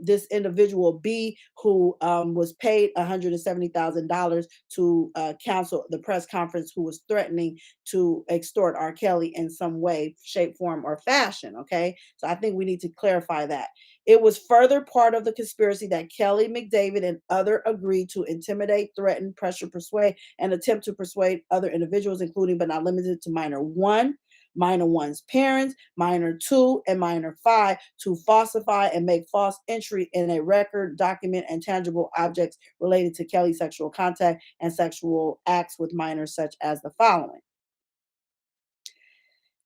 Speaker 2: this individual B, who was paid $170,000 to cancel the press conference, who was threatening to extort R. Kelly in some way, shape, form, or fashion. Okay, so I think we need to clarify that. It was further part of the conspiracy that Kelly, McDavid, and other agreed to intimidate, threaten, pressure, persuade, and attempt to persuade other individuals, including but not limited to minor one, minor one's parents, minor two, and minor five, to falsify and make false entry in a record, document, and tangible objects related to Kelly's sexual contact and sexual acts with minors, such as the following.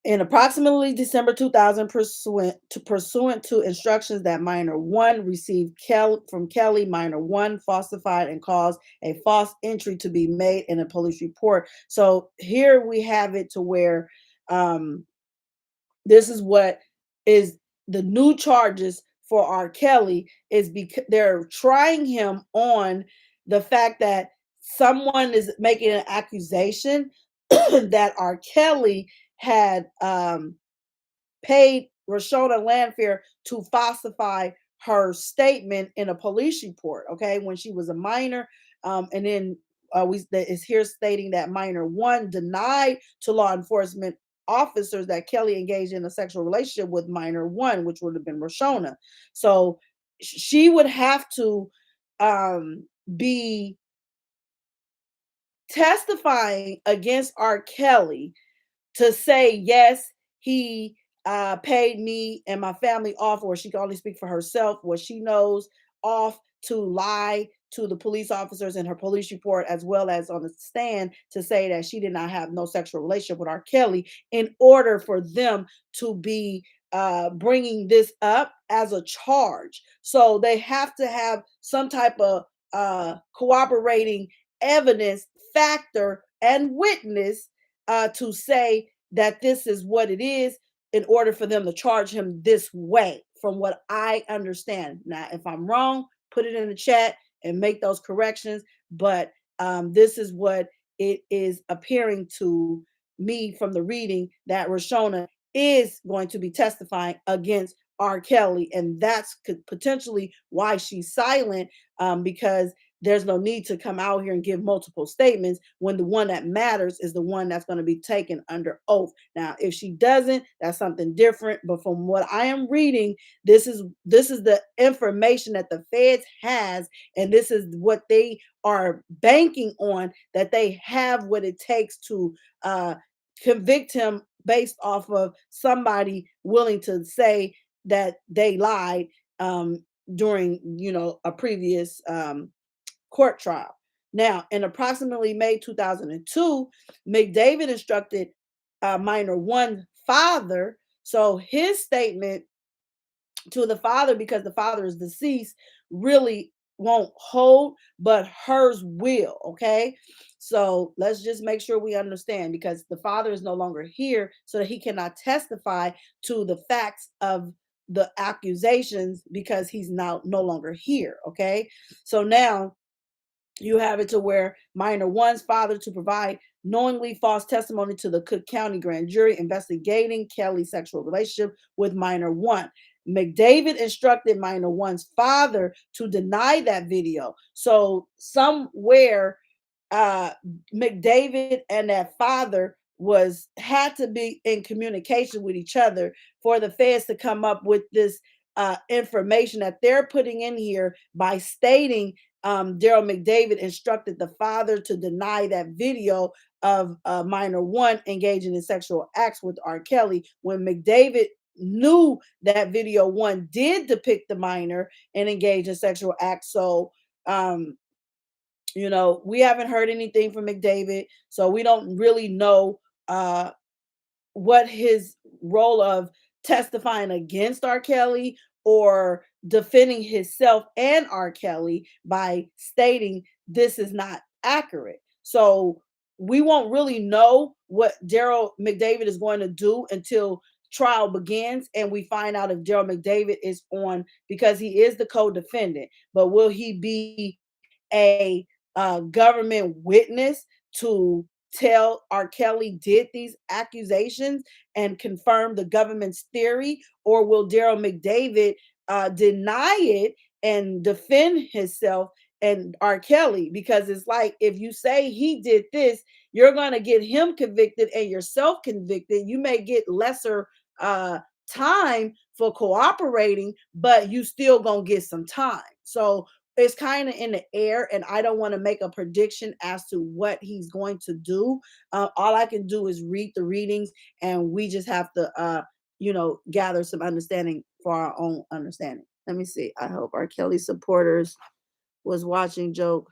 Speaker 2: In approximately December 2000, pursuant to instructions that minor one received from Kelly, minor one falsified and caused a false entry to be made in a police report. So here we have it to where this is what is the new charges for R.Kelly, is because they're trying him on the fact that someone is making an accusation that R.Kelly had paid Rashona Landfair to falsify her statement in a police report, okay, when she was a minor. And then is here stating that minor one denied to law enforcement officers that Kelly engaged in a sexual relationship with minor one, which would have been Rashona. So she would have to be testifying against R.Kelly to say, yes, he paid me and my family off, or she can only speak for herself, what she knows, off to lie to the police officers in her police report, as well as on the stand, to say that she did not have no sexual relationship with R.Kelly, in order for them to be bringing this up as a charge. So they have to have some type of cooperating evidence, factor, and witness to say that this is what it is, in order for them to charge him this way, from what I understand. Now, if I'm wrong, put it in the chat and make those corrections. But this is what it is appearing to me from the reading, that Rashona is going to be testifying against R.Kelly, and that's potentially why she's silent, because there's no need to come out here and give multiple statements when the one that matters is the one that's going to be taken under oath. Now, if she doesn't, that's something different. But from what I am reading, this is the information that the feds has, and this is what they are banking on, that they have what it takes to convict him, based off of somebody willing to say that they lied during, a previous court trial. Now, in approximately May 2002, McDavid instructed minor one father. So his statement to the father, because the father is deceased, really won't hold, but hers will. Okay. So let's just make sure we understand, because the father is no longer here, so that he cannot testify to the facts of the accusations, because he's now no longer here. Okay. So now you have it to where minor one's father to provide knowingly false testimony to the Cook County grand jury investigating Kelly's sexual relationship with minor one. McDavid instructed minor one's father to deny that video. So somewhere McDavid and that father had to be in communication with each other for the feds to come up with this information that they're putting in here, by stating Daryl McDavid instructed the father to deny that video of minor one engaging in sexual acts with R.Kelly, when McDavid knew that video one did depict the minor and engage in sexual acts. So we haven't heard anything from McDavid, so we don't really know what his role of testifying against R.Kelly or defending himself and R.Kelly by stating this is not accurate. So we won't really know what Daryl McDavid is going to do until trial begins and we find out if Daryl McDavid is on, because he is the co-defendant. But will he be a government witness to tell R.Kelly did these accusations and confirm the government's theory, or will Daryl McDavid deny it and defend himself and R.Kelly? Because it's like, if you say he did this, you're going to get him convicted and yourself convicted. You may get lesser time for cooperating, but you still gonna get some time. So it's kind of in the air, and I don't want to make a prediction as to what he's going to do. All I can do is read the readings, and we just have to, gather some understanding for our own understanding. Let me see. I hope our Kelly supporters was watching joke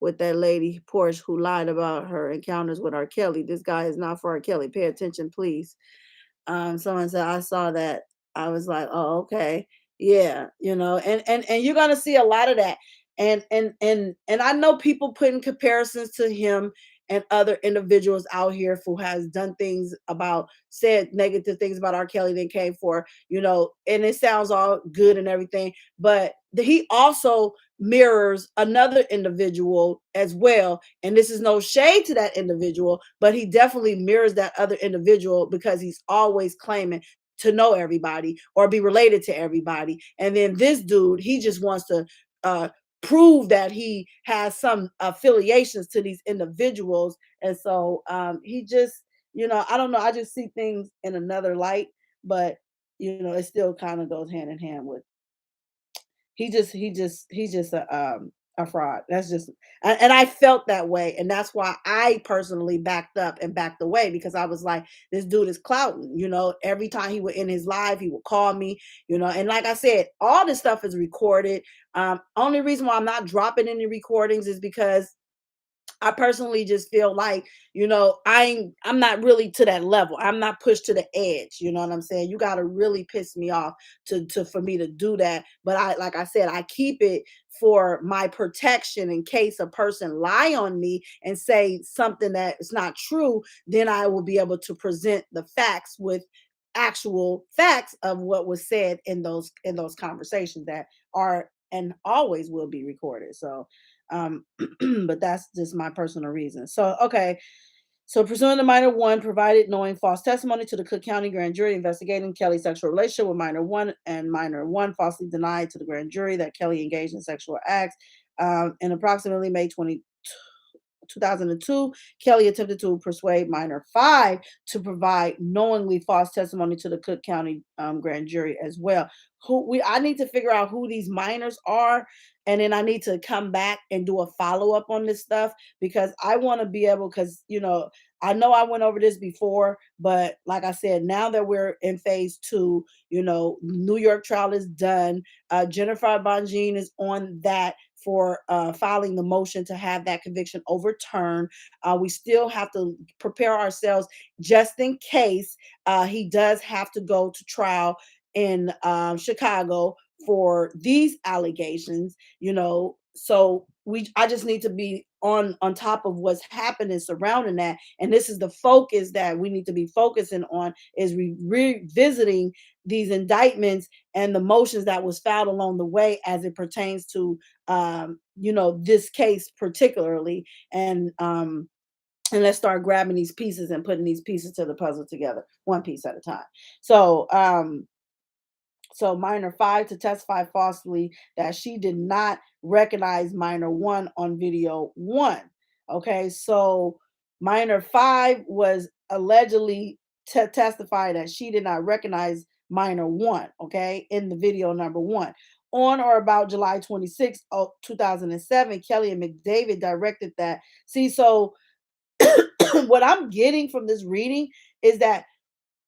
Speaker 2: with that lady Porsche who lied about her encounters with R. Kelly. This guy is not for R. Kelly. Pay attention, please. Someone said I saw that. I was like, oh, okay. Yeah, and you're gonna see a lot of that. And I know people putting comparisons to him and other individuals out here who has done things about said negative things about R. Kelly, then came for, and it sounds all good and everything, but he also mirrors another individual as well. And this is no shade to that individual, but he definitely mirrors that other individual because he's always claiming to know everybody or be related to everybody. And then this dude, he just wants to uh, prove that he has some affiliations to these individuals. And so he just, I don't know. I just see things in another light, but it still kind of goes hand in hand with he's just a fraud. That's just and I felt that way, and that's why I personally backed up and backed away because I was like, this dude is clouting. Every time he would in his live, he would call me. And like I said, all this stuff is recorded. Only reason why I'm not dropping any recordings is because I personally just feel like, I'm not really to that level. I'm not pushed to the edge. You know what I'm saying? You got to really piss me off to for me to do that. But like I said, I keep it for my protection in case a person lie on me and say something that is not true, then I will be able to present the facts with actual facts of what was said in those conversations that are and always will be recorded. So but that's just my personal reason. So, okay. So, pursuing the minor one provided knowing false testimony to the Cook County grand jury investigating Kelly's sexual relationship with minor one, and minor one falsely denied to the grand jury that Kelly engaged in sexual acts. In approximately May 2002, Kelly attempted to persuade minor five to provide knowingly false testimony to the Cook County grand jury as well. I need to figure out who these minors are, and then I need to come back and do a follow up on this stuff because I want to be able because I know I went over this before, but like I said, now that we're in phase two, New York trial is done. Jennifer Bonjean is on that for filing the motion to have that conviction overturned. We still have to prepare ourselves just in case he does have to go to trial in Chicago for these allegations. So I just need to be on top of what's happening surrounding that, and this is the focus that we need to be focusing on is revisiting these indictments and the motions that was filed along the way as it pertains to this case particularly, and let's start grabbing these pieces and putting these pieces to the puzzle together one piece at a time. So minor five to testify falsely that she did not recognize minor one on video one. Okay, so minor five was allegedly testify that she did not recognize minor one, okay, in the video number one. On or about July 26th, 2007, Kelly and McDavid directed that. See, so what I'm getting from this reading is that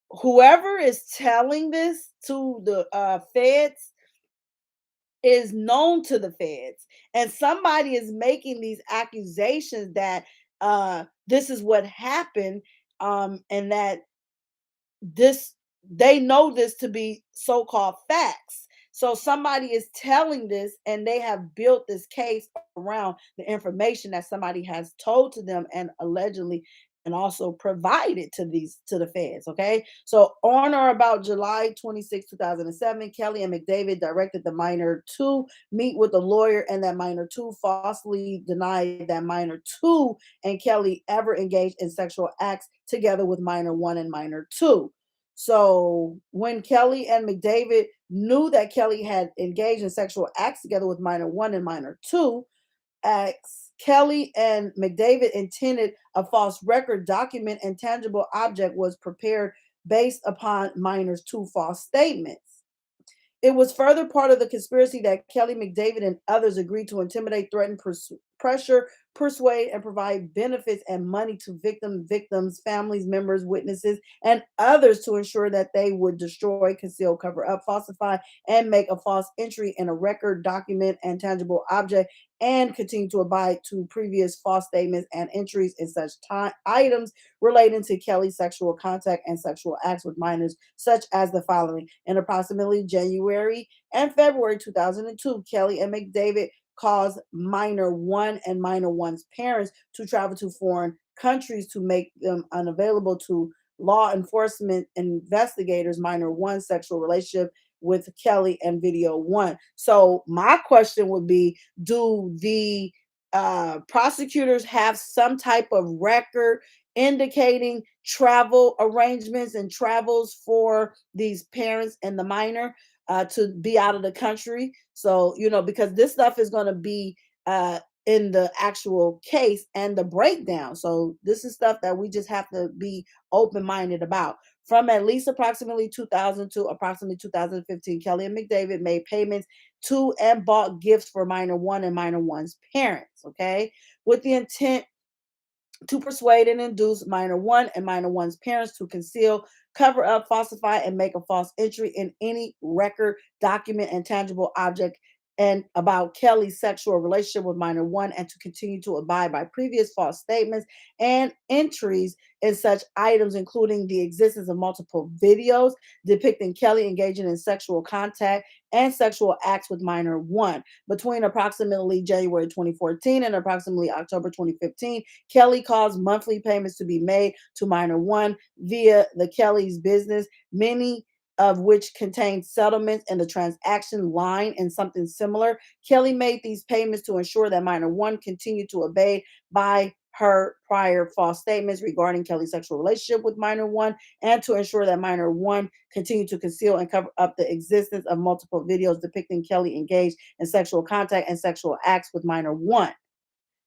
Speaker 2: whoever is telling this to the feds is known to the feds, and somebody is making these accusations that this is what happened, and that this they know this to be so-called facts. So somebody is telling this and they have built this case around the information that somebody has told to them and allegedly and also provided to the feds. Okay. So on or about July 26, 2007, Kelly and McDavid directed the minor to meet with a lawyer, and that minor two falsely denied that minor two and Kelly ever engaged in sexual acts together with minor one and minor two. So when Kelly and McDavid knew that Kelly had engaged in sexual acts together with minor one and minor two acts, Kelly and McDavid intended a false record document and tangible object was prepared based upon minors' two false statements. It was further part of the conspiracy that Kelly McDavid and others agreed to intimidate, threaten, pressure, persuade, and provide benefits and money to victims, families, members, witnesses, and others to ensure that they would destroy, conceal, cover up, falsify, and make a false entry in a record, document, and tangible object, and continue to abide to previous false statements and entries in such items relating to Kelly's sexual contact and sexual acts with minors, such as the following. In approximately January and February 2002, Kelly and McDavid caused minor one and minor one's parents to travel to foreign countries to make them unavailable to law enforcement investigators. Minor one sexual relationship with Kelly and video one. So my question would be, do the prosecutors have some type of record indicating travel arrangements and travels for these parents and the minor to be out of the country? So, because this stuff is going to be in the actual case and the breakdown. So this is stuff that we just have to be open-minded about. From at least approximately 2000 to approximately 2015, Kelly and McDavid made payments to and bought gifts for minor one and minor one's parents, okay, with the intent to persuade and induce minor one and minor one's parents to conceal, cover up, falsify, and make a false entry in any record, document, and tangible object and about Kelly's sexual relationship with minor one, and to continue to abide by previous false statements and entries in such items, including the existence of multiple videos depicting Kelly engaging in sexual contact and sexual acts with minor one. Between approximately January 2014 and approximately October 2015, Kelly caused monthly payments to be made to minor one via the Kelly's business, many of which contained settlements in the transaction line and something similar. Kelly made these payments to ensure that minor one continued to obey by her prior false statements regarding Kelly's sexual relationship with minor one, and to ensure that minor one continued to conceal and cover up the existence of multiple videos depicting Kelly engaged in sexual contact and sexual acts with minor one.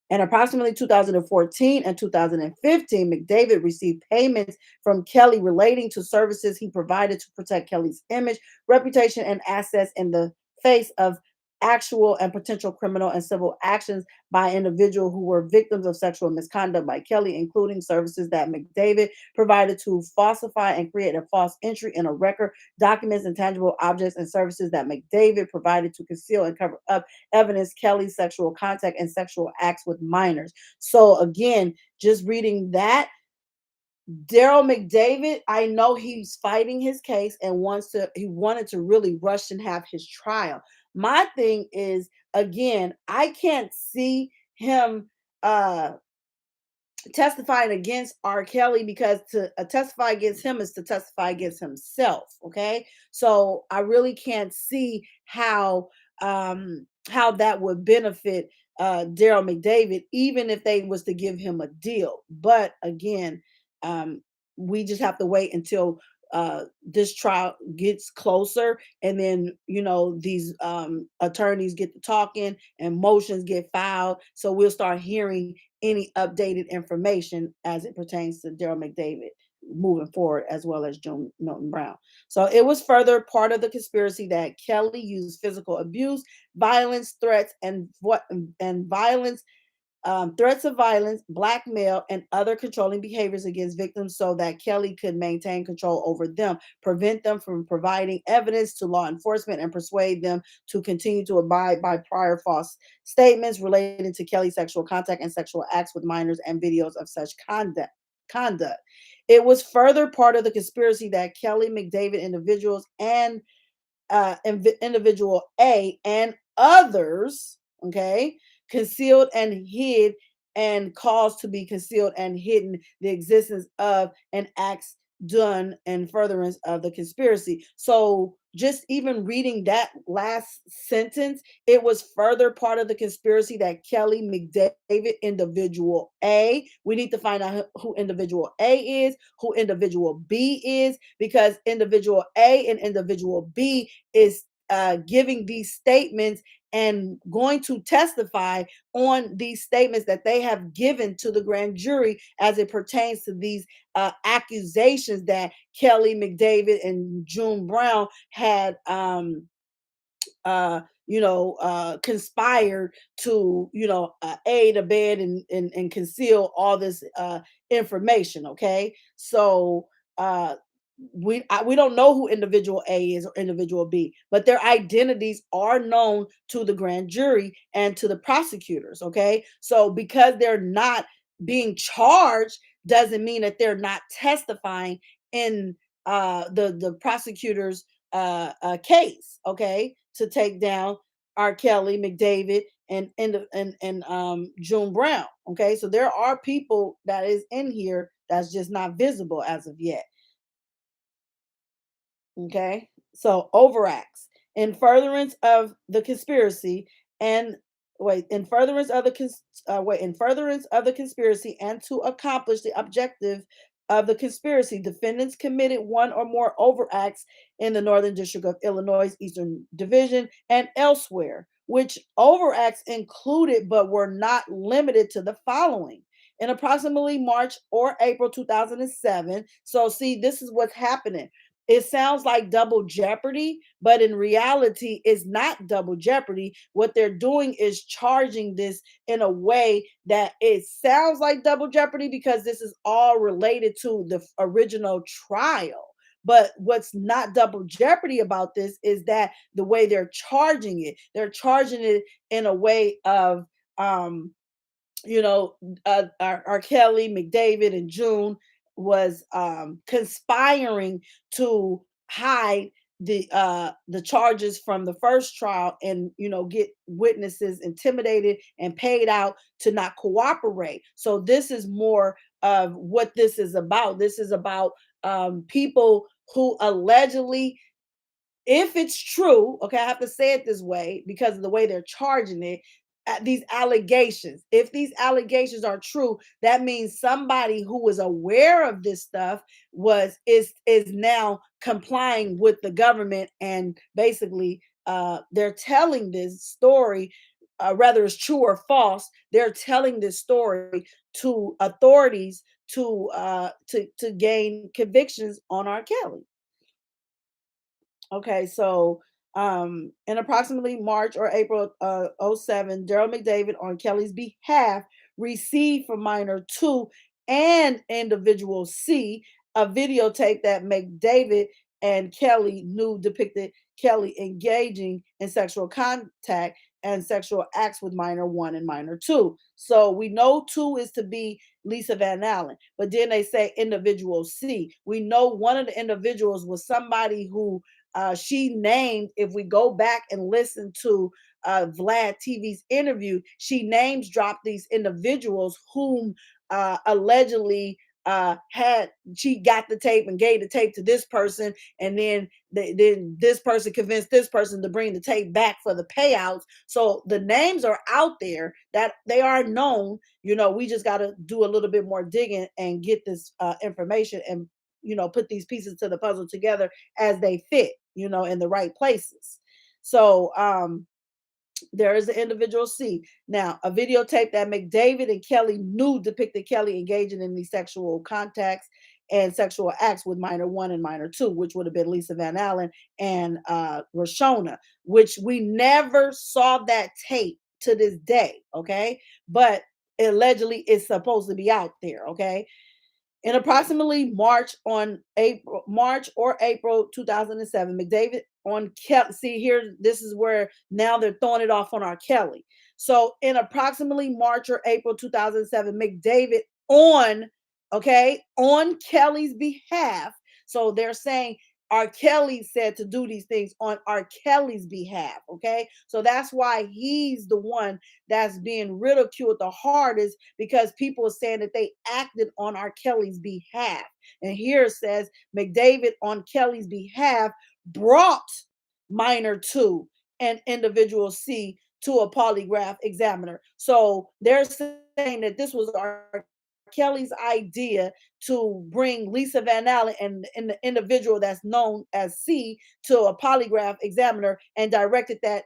Speaker 2: In approximately 2014 and 2015, McDavid received payments from Kelly relating to services he provided to protect Kelly's image, reputation, and assets in the face of actual and potential criminal and civil actions by individuals who were victims of sexual misconduct by Kelly, including services that McDavid provided to falsify and create a false entry in a record, documents, and tangible objects, and services that McDavid provided to conceal and cover up evidence Kelly's sexual contact and sexual acts with minors. So again, just reading that, Daryl McDavid, I know he's fighting his case and he wanted to really rush and have his trial. My thing is, again, I can't see him testifying against R. Kelly, because to testify against him is to testify against himself. Okay, so I really can't see how that would benefit Daryl McDavid, even if they was to give him a deal. But again, um, we just have to wait until this trial gets closer, and then these attorneys get to talking and motions get filed, so we'll start hearing any updated information as it pertains to Daryl McDavid moving forward, as well as Joan Milton Brown. So it was further part of the conspiracy that Kelly used physical abuse, violence, threats, and violence, threats of violence, blackmail, and other controlling behaviors against victims so that Kelly could maintain control over them, prevent them from providing evidence to law enforcement, and persuade them to continue to abide by prior false statements relating to Kelly's sexual contact and sexual acts with minors and videos of such conduct. It was further part of the conspiracy that Kelly, McDavid, individual A and others, okay, concealed and hid and caused to be concealed and hidden the existence of an acts done in furtherance of the conspiracy. So just even reading that last sentence, it was further part of the conspiracy that Kelly McDavid, individual A, we need to find out who individual A is, who individual B is, because individual A and individual B is giving these statements and going to testify on these statements that they have given to the grand jury as it pertains to these accusations that Kelly McDavid and June Brown had conspired to, aid, abet, and conceal all this information. Okay, so we don't know who individual A is or individual B, but their identities are known to the grand jury and to the prosecutors. Okay, so because they're not being charged doesn't mean that they're not testifying in the prosecutor's case. Okay, to take down R. Kelly, McDavid, and June Brown. Okay, so there are people that is in here that's just not visible as of yet. Okay, so overacts in furtherance of the conspiracy and in furtherance of the in furtherance of the conspiracy and to accomplish the objective of the conspiracy, defendants committed one or more overacts in the Northern District of Illinois, Eastern Division, and elsewhere, which overacts included but were not limited to the following. In approximately March or April 2007, so see, this is what's happening. It sounds like double jeopardy, but in reality, it's not double jeopardy. What they're doing is charging this in a way that it sounds like double jeopardy because this is all related to the original trial. But what's not double jeopardy about this is that the way they're charging it in a way of, R. Kelly, McDavid, and June was conspiring to hide the charges from the first trial and get witnesses intimidated and paid out to not cooperate. So this is more of what this is about. This is about people who allegedly, if it's true, okay, I have to say it this way because of the way they're charging it, these allegations. If these allegations are true, that means somebody who was aware of this stuff is now complying with the government, and basically they're telling this story, whether it's true or false. They're telling this story to authorities to gain convictions on R. Kelly. Okay, so in approximately March or April '07, Daryl McDavid on Kelly's behalf received from minor 2 and individual C a videotape that McDavid and Kelly knew depicted Kelly engaging in sexual contact and sexual acts with minor 1 and minor 2. So we know 2 is to be Lisa Van Allen, but then they say individual C. We know one of the individuals was somebody who she named. If we go back and listen to Vlad TV's interview, she names dropped these individuals whom allegedly had she got the tape and gave the tape to this person, and then this person convinced this person to bring the tape back for the payouts. So the names are out there, that they are known. We just got to do a little bit more digging and get this information and put these pieces to the puzzle together as they fit, in the right places. So there is an individual C. Now, a videotape that McDavid and Kelly knew depicted Kelly engaging in these sexual contacts and sexual acts with minor 1 and minor 2, which would have been Lisa Van Allen and Rashona, which we never saw that tape to this day. Okay, but allegedly it's supposed to be out there. Okay, in approximately March or April 2007, McDavid on Kelly. See here, this is where now they're throwing it off on R. Kelly. So in approximately March or April 2007, McDavid on Kelly's behalf. So they're saying R. Kelly said to do these things on R. Kelly's behalf. Okay, so that's why he's the one that's being ridiculed the hardest, because people are saying that they acted on R. Kelly's behalf. And here it says McDavid on Kelly's behalf brought minor 2 and individual C to a polygraph examiner. So they're saying that this was R. Kelly's idea to bring Lisa Van Allen and the individual that's known as C to a polygraph examiner, and directed that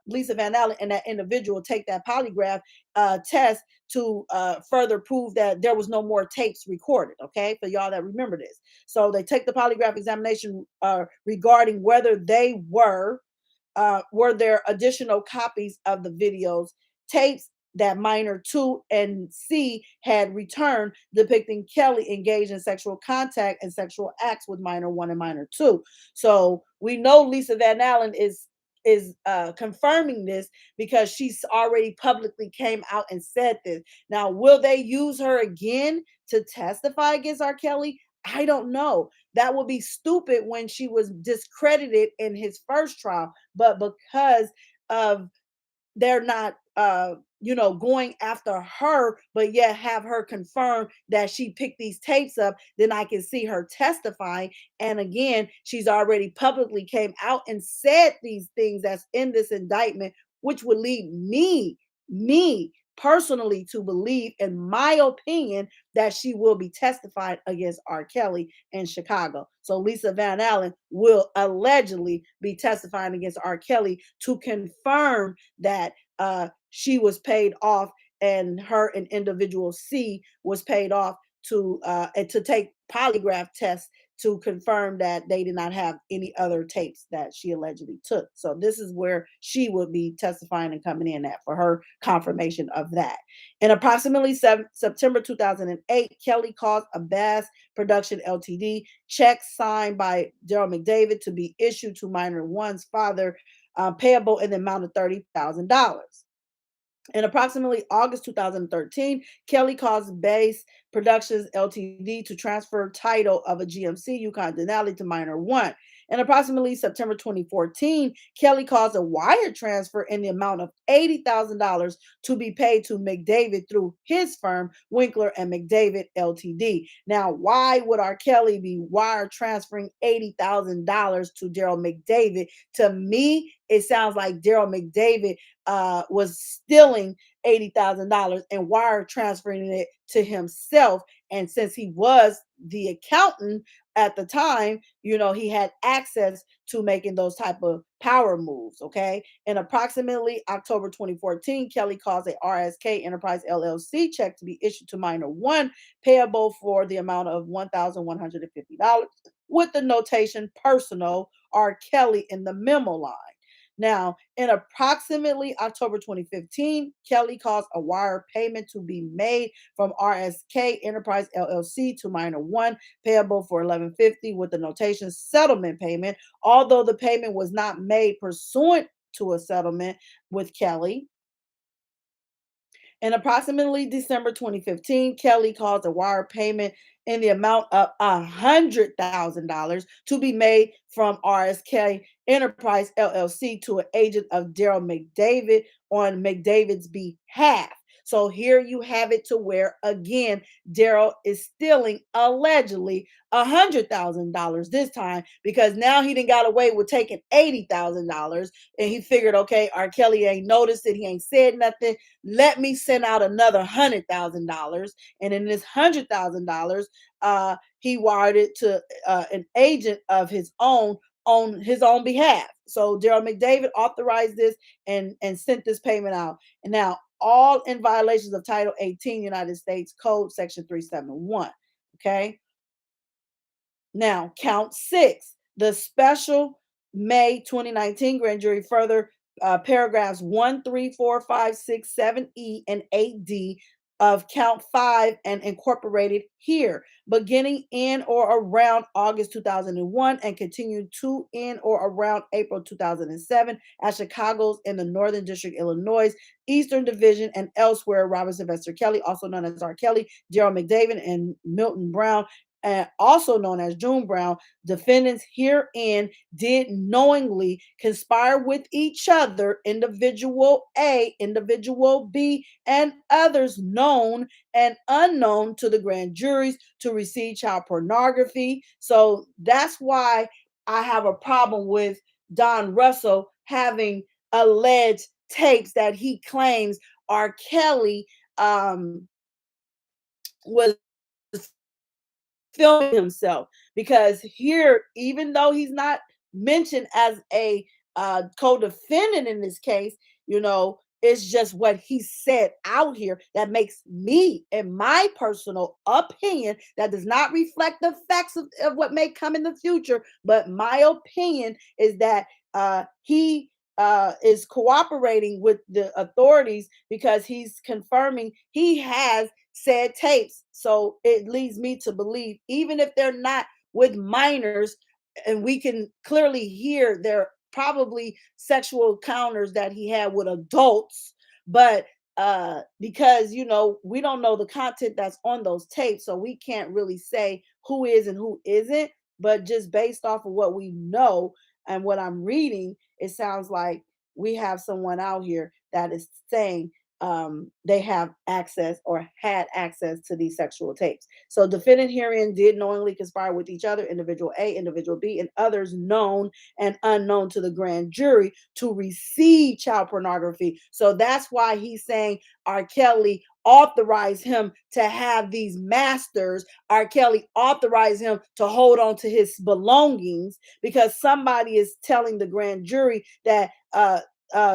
Speaker 2: Lisa Van Allen and that individual take that polygraph test to further prove that there was no more tapes recorded. Okay, for y'all that remember this. So they take the polygraph examination regarding were there additional copies of the videos, tapes that minor 2 and C had returned depicting Kelly engaged in sexual contact and sexual acts with minor 1 and minor 2. So we know Lisa Van Allen is confirming this because she's already publicly came out and said this. Now, will they use her again to testify against R. Kelly? I don't know. That would be stupid when she was discredited in his first trial, but because of they're not going after her, but yet have her confirm that she picked these tapes up, then I can see her testifying. And again, she's already publicly came out and said these things that's in this indictment, which would lead me personally to believe, in my opinion, that she will be testifying against R. Kelly in Chicago. So Lisa Van Allen will allegedly be testifying against R. Kelly to confirm that she was paid off, and her and individual C was paid off and to take polygraph tests to confirm that they did not have any other tapes that she allegedly took. So this is where she would be testifying and coming in at for her confirmation of that. In approximately September 2008, Kelly caused a Bass Production Ltd. check signed by Daryl McDavid to be issued to minor one's father, payable in the amount of $30,000. In approximately August 2013, Kelly caused Bass Productions Ltd. to transfer title of a GMC Yukon Denali to minor one. In approximately September 2014, Kelly caused a wire transfer in the amount of $80,000 to be paid to McDavid through his firm, Winkler and McDavid Ltd. Now, why would R. Kelly be wire transferring $80,000 to Daryl McDavid? To me, it sounds like Daryl McDavid was stealing $80,000 and wire transferring it to himself. And since he was the accountant at the time, he had access to making those type of power moves. Okay. In approximately October 2014, Kelly caused a RSK Enterprise LLC check to be issued to minor one, payable for the amount of $1,150 with the notation personal R. Kelly in the memo line. Now, in approximately October 2015, Kelly caused a wire payment to be made from RSK Enterprise LLC to minor one, payable for $1,150 with the notation settlement payment. Although the payment was not made pursuant to a settlement with Kelly, in approximately December 2015, Kelly caused a wire payment in the amount of $100,000 to be made from RSK Enterprise LLC to an agent of Daryl McDavid on McDavid's behalf. So here you have it to where, again, Daryl is stealing allegedly $100,000 this time, because now he didn't got away with taking $80,000, and he figured, okay, R. Kelly ain't noticed it, he ain't said nothing. Let me send out another $100,000, and in this $100,000, he wired it to an agent of his own on his own behalf. So Daryl McDavid authorized this and sent this payment out. And now, all in violations of Title 18 United States Code Section 371. Okay. Now, count 6, the special May 2019 grand jury further paragraphs 1, 3, 4, 5, 6, 7E and 8D of count 5 and incorporated here, beginning in or around August 2001 and continued to in or around April 2007 at Chicago's in the Northern District, Illinois, Eastern Division, and elsewhere. Robert Sylvester Kelly, also known as R. Kelly, Daryl McDavid, and Milton Brown, also known as June Brown, defendants herein did knowingly conspire with each other, individual A, individual B, and others known and unknown to the grand juries to receive child pornography. So that's why I have a problem with Don Russell having alleged tapes that he claims R. Kelly was filming himself, because here, even though he's not mentioned as a co-defendant in this case, it's just what he said out here that makes me, in my personal opinion, that does not reflect the facts of what may come in the future. But my opinion is that he is cooperating with the authorities because he's confirming he has said tapes. So it leads me to believe, even if they're not with minors, and we can clearly hear their probably sexual encounters that he had with adults, but because we don't know the content that's on those tapes, so we can't really say who is and who isn't. But just based off of what we know and what I'm reading, it sounds like we have someone out here that is saying they have access or had access to these sexual tapes. So defendant herein did knowingly conspire with each other, individual A, individual B, and others known and unknown to the grand jury to receive child pornography. So that's why he's saying R. Kelly authorized him to have these masters. R. Kelly authorized him to hold on to his belongings because somebody is telling the grand jury that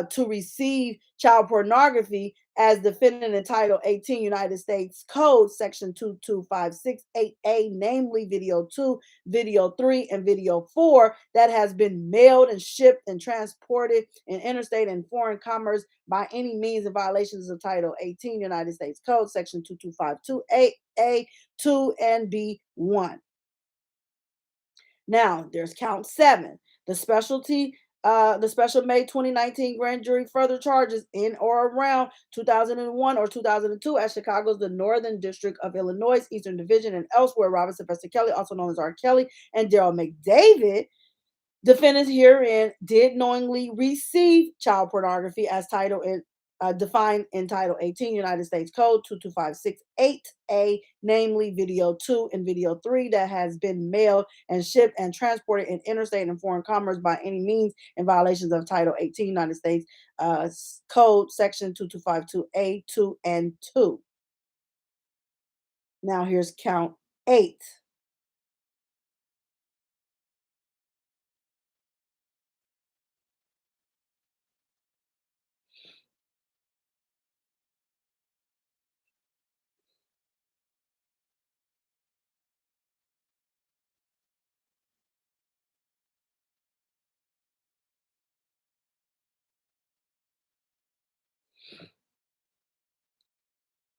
Speaker 2: to receive child pornography as defendant in Title 18 United States Code, Section 22568A, namely Video 2, Video 3, and Video 4, that has been mailed and shipped and transported in interstate and foreign commerce by any means in violations of Title 18 United States Code, Section 2252A, 2, and B1. Now, there's count 7. The special May 2019 grand jury further charges in or around 2001 or 2002 at Chicago's the Northern District of Illinois, Eastern Division, and elsewhere. Robert Sylvester Kelly, also known as R. Kelly, and Daryl McDavid, defendants herein, did knowingly receive child pornography as defined in Title 18 United States Code 22568A, namely Video 2 and Video 3, that has been mailed and shipped and transported in interstate and foreign commerce by any means in violations of Title 18 United States Code, Section 2252A, 2, and 2. Now here's count 8.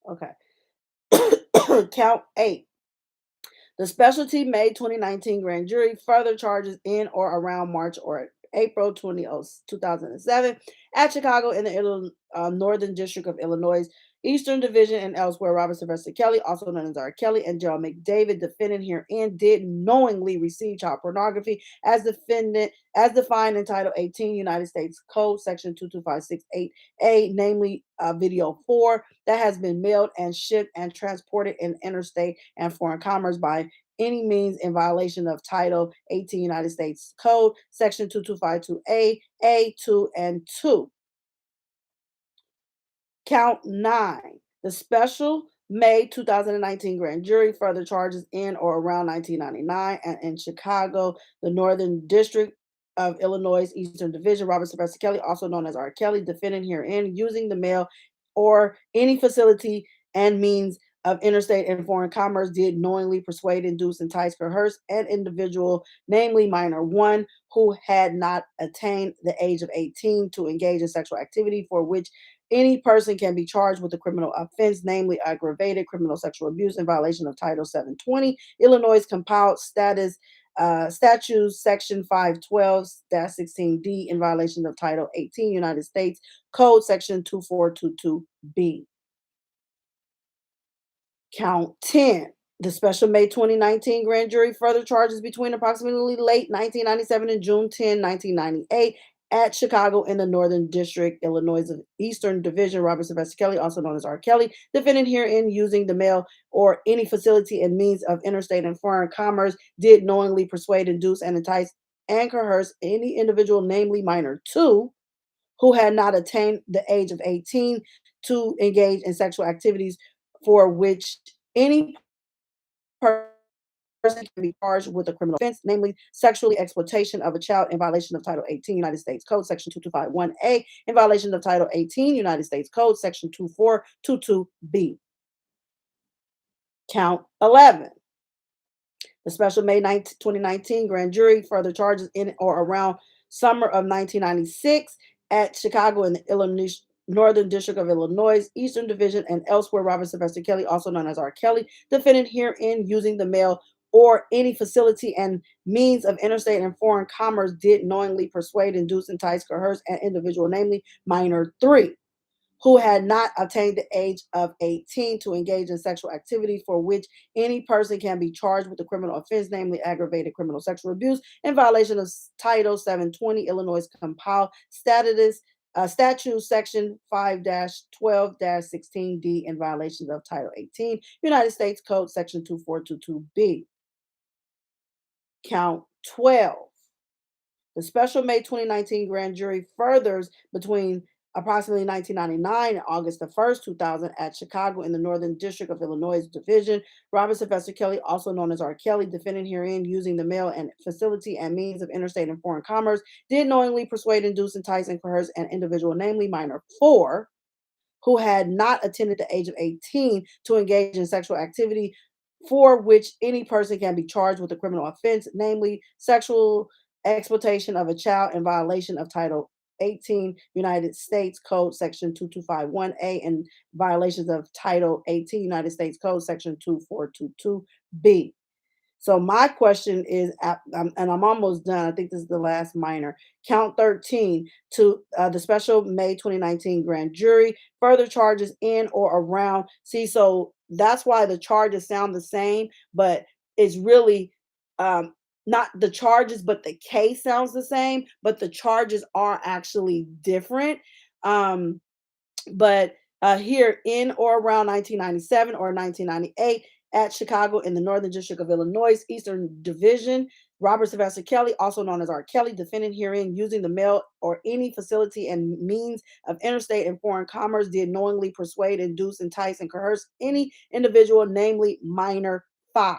Speaker 2: Okay. Count 8. The specialty May 2019 grand jury further charges in or around March or April 2007 at Chicago in the Northern District of Illinois, Eastern Division, and elsewhere. Robert Sylvester Kelly, also known as R. Kelly, and Gerald McDavid, defendant herein, did knowingly receive child pornography as defined in Title 18 United States Code, Section 22568A, namely Video 4, that has been mailed and shipped and transported in interstate and foreign commerce by any means in violation of Title 18 United States Code, Section 2252A, A, 2, and 2. Count 9. The special May 2019 grand jury further charges in or around 1999 and in Chicago, the Northern District of Illinois, Eastern Division. Robert Sylvester Kelly, also known as R. Kelly, defendant herein, using the mail or any facility and means of interstate and foreign commerce, did knowingly persuade, induce, entice, coerce an individual, namely minor 1, who had not attained the age of 18 to engage in sexual activity for which any person can be charged with a criminal offense, namely aggravated criminal sexual abuse in violation of Title 720, Illinois Compiled Statutes, Section 512-16D, in violation of Title 18 United States Code, Section 2422B. Count 10. The special May 2019 grand jury further charges between approximately late 1997 and June 10, 1998 at Chicago in the Northern District, Illinois of Eastern Division. Robert Sylvester Kelly, also known as R. Kelly, defendant herein, using the mail or any facility and means of interstate and foreign commerce, did knowingly persuade, induce, and entice and coerce any individual, namely minor 2, who had not attained the age of 18 to engage in sexual activities for which any person person can be charged with a criminal offense, namely sexually exploitation of a child in violation of Title 18 United States Code Section 2251A, in violation of Title 18 United States Code Section 2422B. Count 11. The special May 19, 2019 grand jury further charges in or around summer of 1996 at Chicago in the Illinois Northern District of Illinois, Eastern Division, and elsewhere. Robert Sylvester Kelly, also known as R. Kelly, defendant herein using the mail or any facility and means of interstate and foreign commerce did knowingly persuade, induce, entice, coerce an individual, namely minor 3, who had not attained the age of 18 to engage in sexual activity for which any person can be charged with a criminal offense, namely aggravated criminal sexual abuse, in violation of Title 720 Illinois Compiled Statute Section 5-12-16D, in violation of Title 18 United States Code Section 2422B. Count 12. The special May 2019 grand jury furthers between approximately 1999 and August the 1st, 2000 at Chicago in the Northern District of Illinois Division. Robert Sylvester Kelly, also known as R. Kelly, defendant herein using the mail and facility and means of interstate and foreign commerce, did knowingly persuade, induce, entice, and coerce an individual, namely minor 4, who had not attained the age of 18 to engage in sexual activity for which any person can be charged with a criminal offense, namely sexual exploitation of a child in violation of Title 18 United States Code Section 2251A and violations of Title 18 United States Code Section 2422B. So my question is, and I'm almost done. I think this is the last minor. Count 13 to the special May 2019 grand jury further charges in or around. See, so that's why the charges sound the same, but it's really not the charges, but the case sounds the same, but the charges are actually different. But here in or around 1997 or 1998 at Chicago in the Northern District of Illinois, Eastern Division, Robert Sylvester Kelly, also known as R. Kelly, defendant herein using the mail or any facility and means of interstate and foreign commerce did knowingly persuade, induce, entice, and coerce any individual, namely minor 5,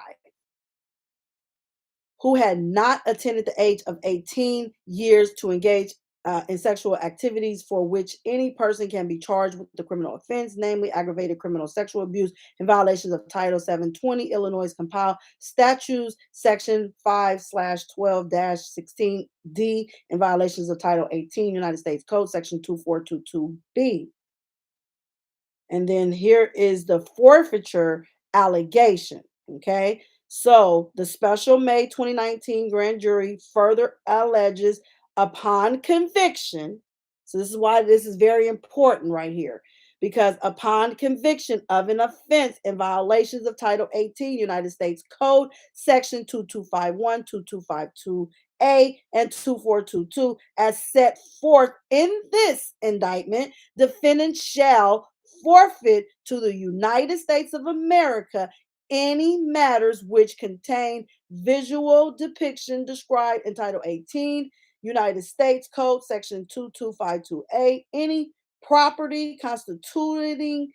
Speaker 2: who had not attained the age of 18 years to engage in sexual activities for which any person can be charged with the criminal offense, namely aggravated criminal sexual abuse in violations of Title 720 Illinois Compiled Statutes Section 5/12-16D, in violations of Title 18 United States Code Section 2422B. And then here is the forfeiture allegation. Okay. So the special May 2019 grand jury further alleges upon conviction. So this is why this is very important right here. Because upon conviction of an offense in violations of Title 18 United States Code, Section 2251, 2252A, and 2422, as set forth in this indictment, defendant shall forfeit to the United States of America any matters which contain visual depiction described in Title 18 United States Code Section 2252A, any property constituting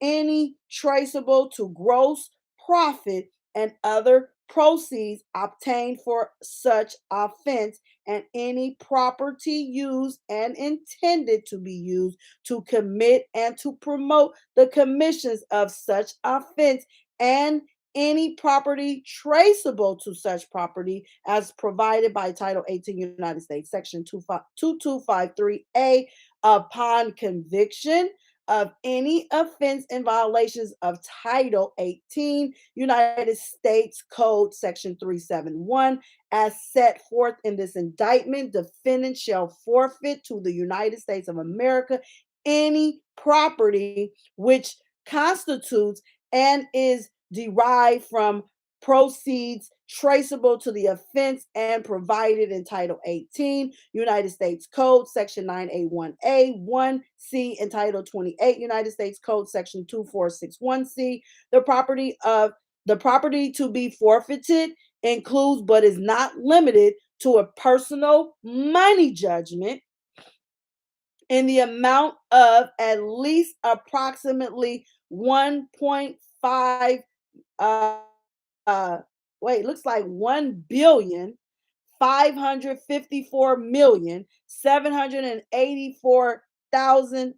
Speaker 2: any traceable to gross profit and other proceeds obtained for such offense, and any property used and intended to be used to commit and to promote the commissions of such offense, and any property traceable to such property as provided by Title 18 United States Section 2253A upon conviction of any offense in violations of Title 18 United States Code Section 371 as set forth in this indictment. Defendant shall forfeit to the United States of America any property which constitutes and is derived from proceeds traceable to the offense and provided in Title 18 United States Code Section 9A1A 1C and Title 28 United States Code Section 2461C. The property to be forfeited includes but is not limited to a personal money judgment in the amount of at least approximately 1.5 wait, looks like 1,554,784,000.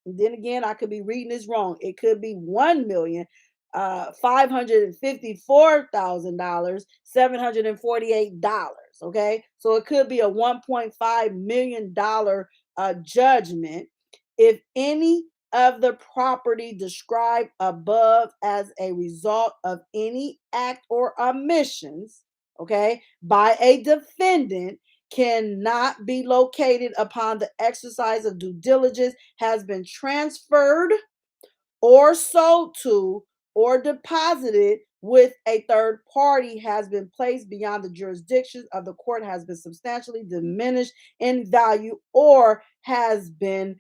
Speaker 2: And then again, I could be reading this wrong. It could be 1,554,748. Okay, so it could be a $1.5 million judgment if any of the property described above as a result of any act or omissions, okay, by a defendant cannot be located upon the exercise of due diligence, has been transferred or sold to or deposited with a third party, has been placed beyond the jurisdiction of the court, has been substantially diminished in value, or has been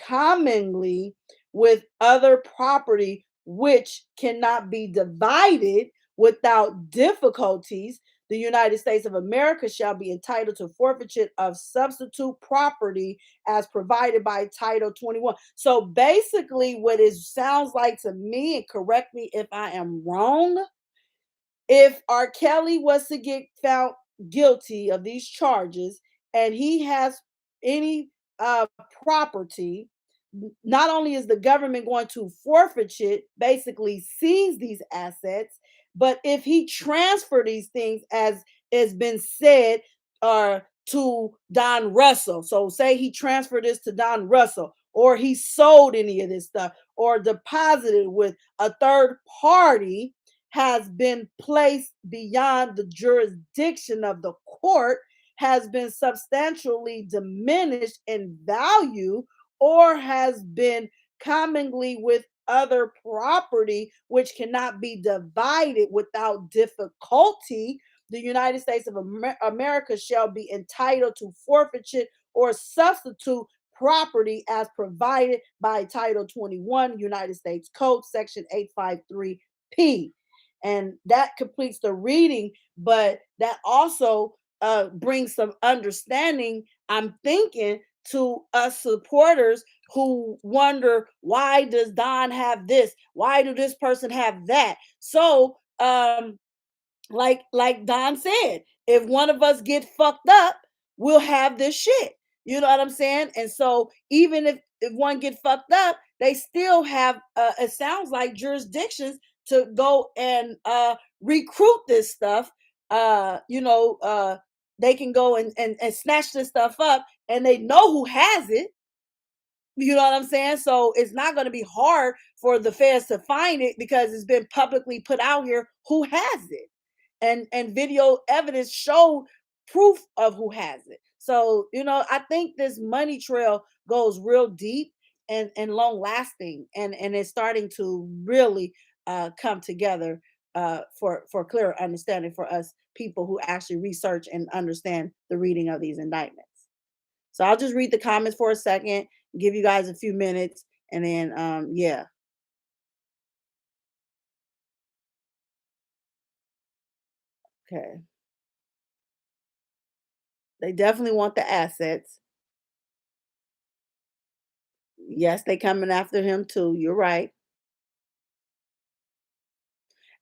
Speaker 2: commonly with other property which cannot be divided without difficulties, the United States of America shall be entitled to forfeiture of substitute property as provided by Title 21. So basically, what it sounds like to me, and correct me if I am wrong, if R. Kelly was to get found guilty of these charges and he has any property, not only is the government going to forfeit it, basically seize these assets, but if he transfer these things, as has been said, to Don Russell. So say he transferred this to Don Russell, or he sold any of this stuff, or deposited with a third party, has been placed beyond the jurisdiction of the court, has been substantially diminished in value, or has been commonly with other property which cannot be divided without difficulty, the United States of America shall be entitled to forfeiture or substitute property as provided by Title 21 United States Code, Section 853P. And that completes the reading, but that also brings some understanding, I'm thinking, to us supporters who wonder, why does Don have this? Why do this person have that? So like Don said, if one of us get fucked up, we'll have this shit. You know what I'm saying? And so even if one get fucked up, they still have it sounds like jurisdictions to go and recruit this stuff. They can go and snatch this stuff up, and they know who has it. You know what I'm saying? So it's not going to be hard for the feds to find it because it's been publicly put out here who has it. And video evidence showed proof of who has it. So, I think this money trail goes real deep and long lasting, and it's starting to really come together for clearer understanding for us people who actually research and understand the reading of these indictments. So I'll just read the comments for a second, give you guys a few minutes, and then yeah. Okay. They definitely want the assets. Yes, they coming after him too. You're right.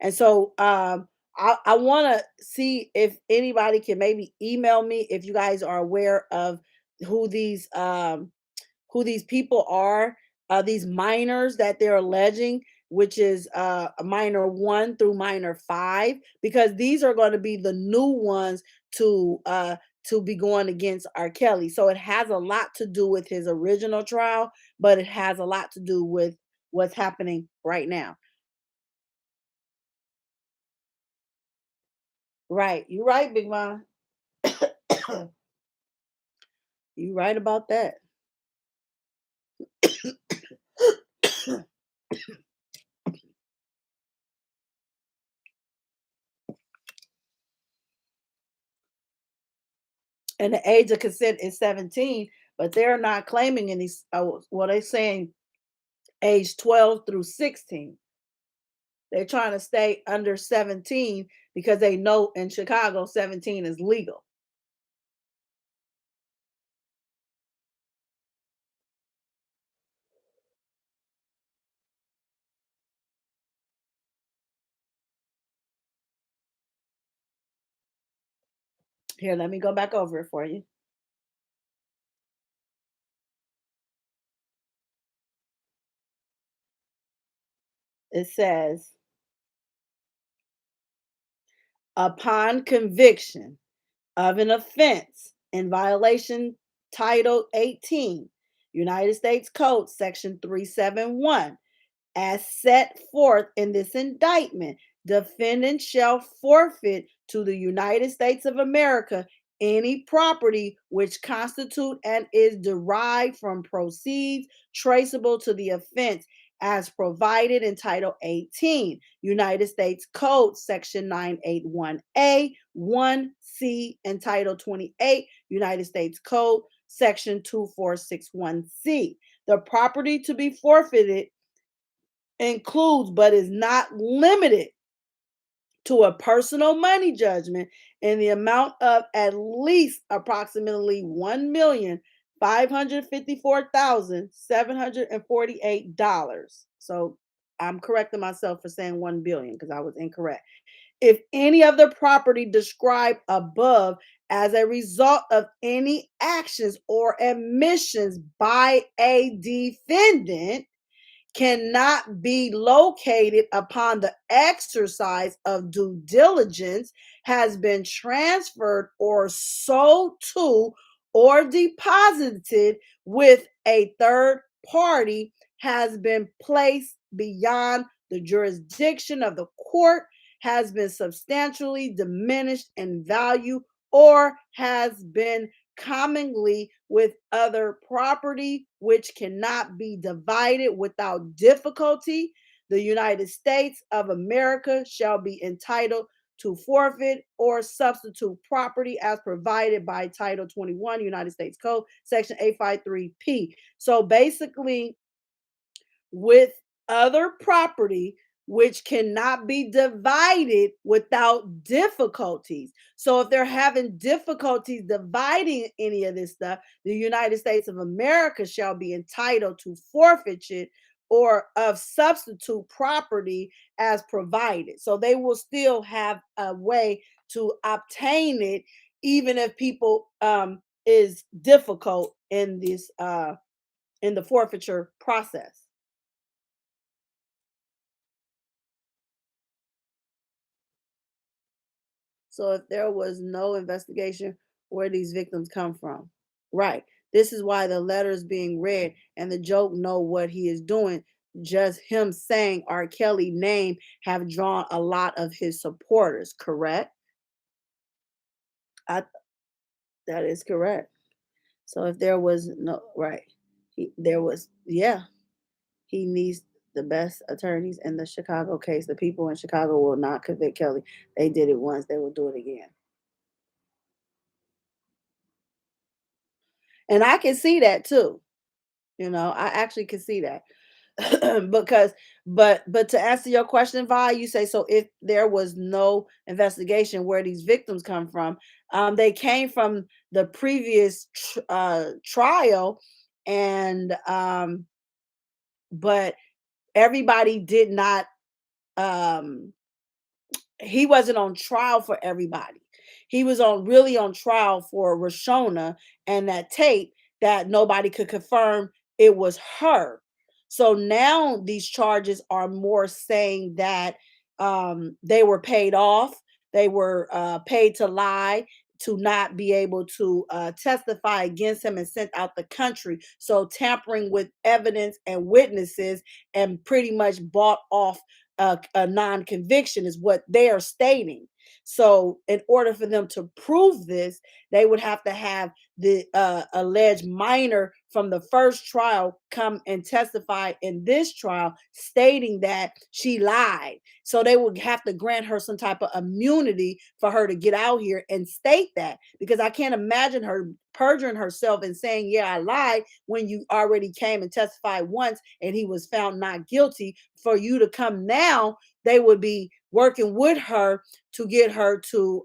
Speaker 2: And so I want to see if anybody can maybe email me if you guys are aware of who these um who these people are, these minors that they're alleging, which is a minor 1 through minor 5, because these are going to be the new ones to be going against R. Kelly. So it has a lot to do with his original trial, but it has a lot to do with what's happening right now. Right. You're right, Big Mom. You're right about that. And the age of consent is 17, but they're not claiming any, what they're saying, age 12 through 16. They're trying to stay under 17 because they know in Chicago 17 is legal. Here, let me go back over it for you. It says, upon conviction of an offense in violation Title 18, United States Code, Section 371, as set forth in this indictment, defendant shall forfeit to the United States of America any property which constitute and is derived from proceeds traceable to the offense as provided in Title 18, United States Code, Section 981A, 1C, and Title 28, United States Code, Section 2461C. The property to be forfeited includes but is not limited to a personal money judgment in the amount of at least approximately $1,554,748. So I'm correcting myself for saying 1 billion because I was incorrect. If any of the property described above as a result of any actions or admissions by a defendant cannot be located upon the exercise of due diligence, has been transferred or sold to or deposited with a third party, has been placed beyond the jurisdiction of the court, has been substantially diminished in value, or has been commonly with other property which cannot be divided without difficulty, the United States of America shall be entitled to forfeit or substitute property as provided by Title 21 United States Code, Section 853P. So basically, with other property which cannot be divided without difficulties. So if they're having difficulties dividing any of this stuff, the United States of America shall be entitled to forfeiture or of substitute property as provided. So they will still have a way to obtain it, even if people is difficult in this in the forfeiture process. So if there was no investigation, where these victims come from? Right. This is why the letter is being read and the joke know what he is doing. Just him saying R. Kelly name have drawn a lot of his supporters, correct? I, that is correct. So if there was no right, there was yeah, he needs the best attorneys in the Chicago case. The people in Chicago will not convict Kelly. They did it once, they will do it again. And I can see that too. I actually can see that. Because but to answer your question, Vi, you say so if there was no investigation where these victims come from, they came from the previous trial, and but everybody did not um he wasn't on trial for everybody. He was on trial for Rashona and that tape that nobody could confirm it was her. So now these charges are more saying that they were paid off, they were paid to lie, to not be able to testify against him and sent out the country. So tampering with evidence and witnesses and pretty much bought off a non-conviction is what they are stating. So in order for them to prove this, they would have to have the alleged minor from the first trial come and testify in this trial stating that she lied. So they would have to grant her some type of immunity for her to get out here and state that, because I can't imagine her perjuring herself and saying, yeah, I lied, when you already came and testified once and he was found not guilty. For you to come now, they would be working with her to get her to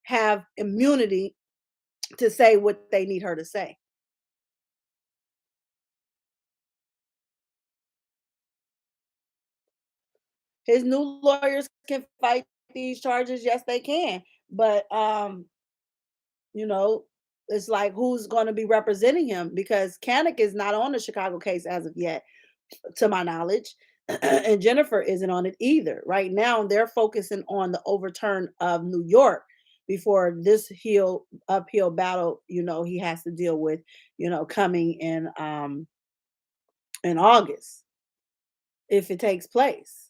Speaker 2: have immunity to say what they need her to say. His new lawyers can fight these charges. Yes, they can. But You know, it's like who's going to be representing him because Kanik is not on the Chicago case as of yet, to my knowledge. And Jennifer isn't on it either. Right now, they're focusing on the overturn of New York before this uphill battle, he has to deal with, coming in August if it takes place.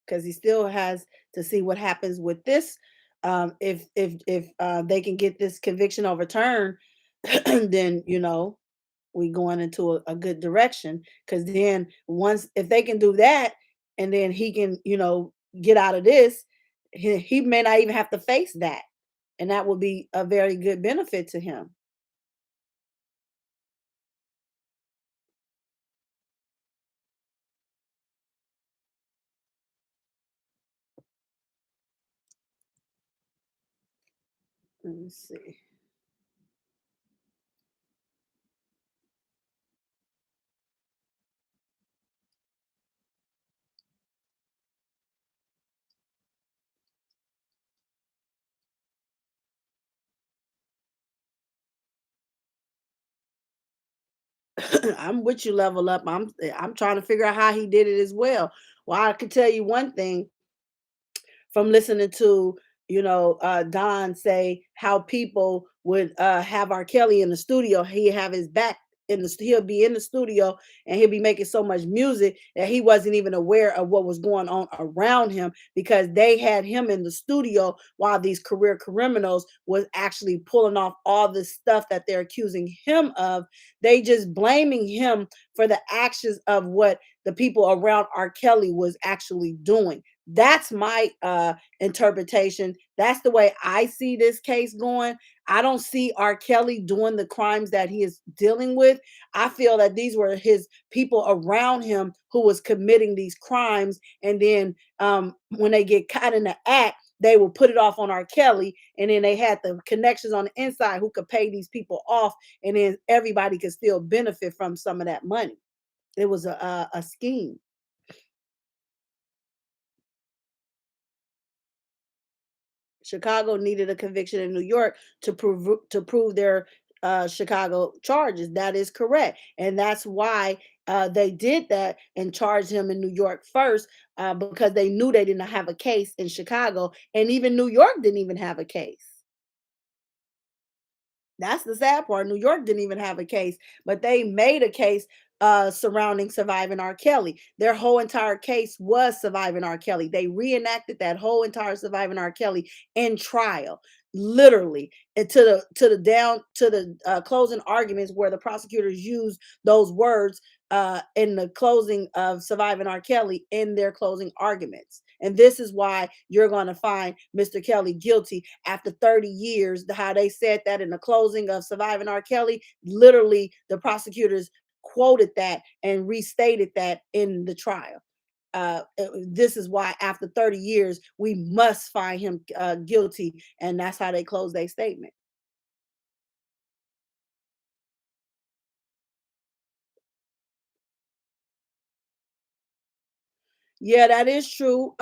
Speaker 2: Because he still has to see what happens with this. If they can get this conviction overturned, then we going into a good direction. Because then once if they can do that, and then he can get out of this, he may not even have to face that, and that would be a very good benefit to him. Let me see. I'm with you, level up. I'm trying to figure out how he did it as well. Well, I can tell you one thing from listening to Don say how people would have R. Kelly in the studio. He have his back he'll be in the studio and he'll be making so much music that he wasn't even aware of what was going on around him because they had him in the studio while these career criminals was actually pulling off all the stuff that they're accusing him of. They just blaming him for the actions of what the people around R. Kelly was actually doing. That's my interpretation. That's the way I see this case going. I don't see R. Kelly doing the crimes that he is dealing with. I feel that these were his people around him who was committing these crimes, and then when they get caught in the act, they will put it off on R. Kelly, and then they had the connections on the inside who could pay these people off, and then everybody could still benefit from some of that money. It was a scheme. Chicago needed a conviction in New York to prove their Chicago charges. That is correct, and that's why they did that and charged him in New York first because they knew they didn't have a case in Chicago, and even New York didn't even have a case. That's the sad part. New York didn't even have a case, but they made a case surrounding surviving R. Kelly. Their whole entire case was surviving R. Kelly. They reenacted that whole entire surviving R. Kelly in trial, literally, and to the closing arguments where the prosecutors used those words in the closing of surviving R. Kelly in their closing arguments. And this is why you're going to find Mr. Kelly guilty after 30 years. How they said that in the closing of surviving R. Kelly, literally, the prosecutors quoted that and restated that in the trial. This is why after 30 years we must find him guilty, and that's how they close their statement. Yeah, that is true.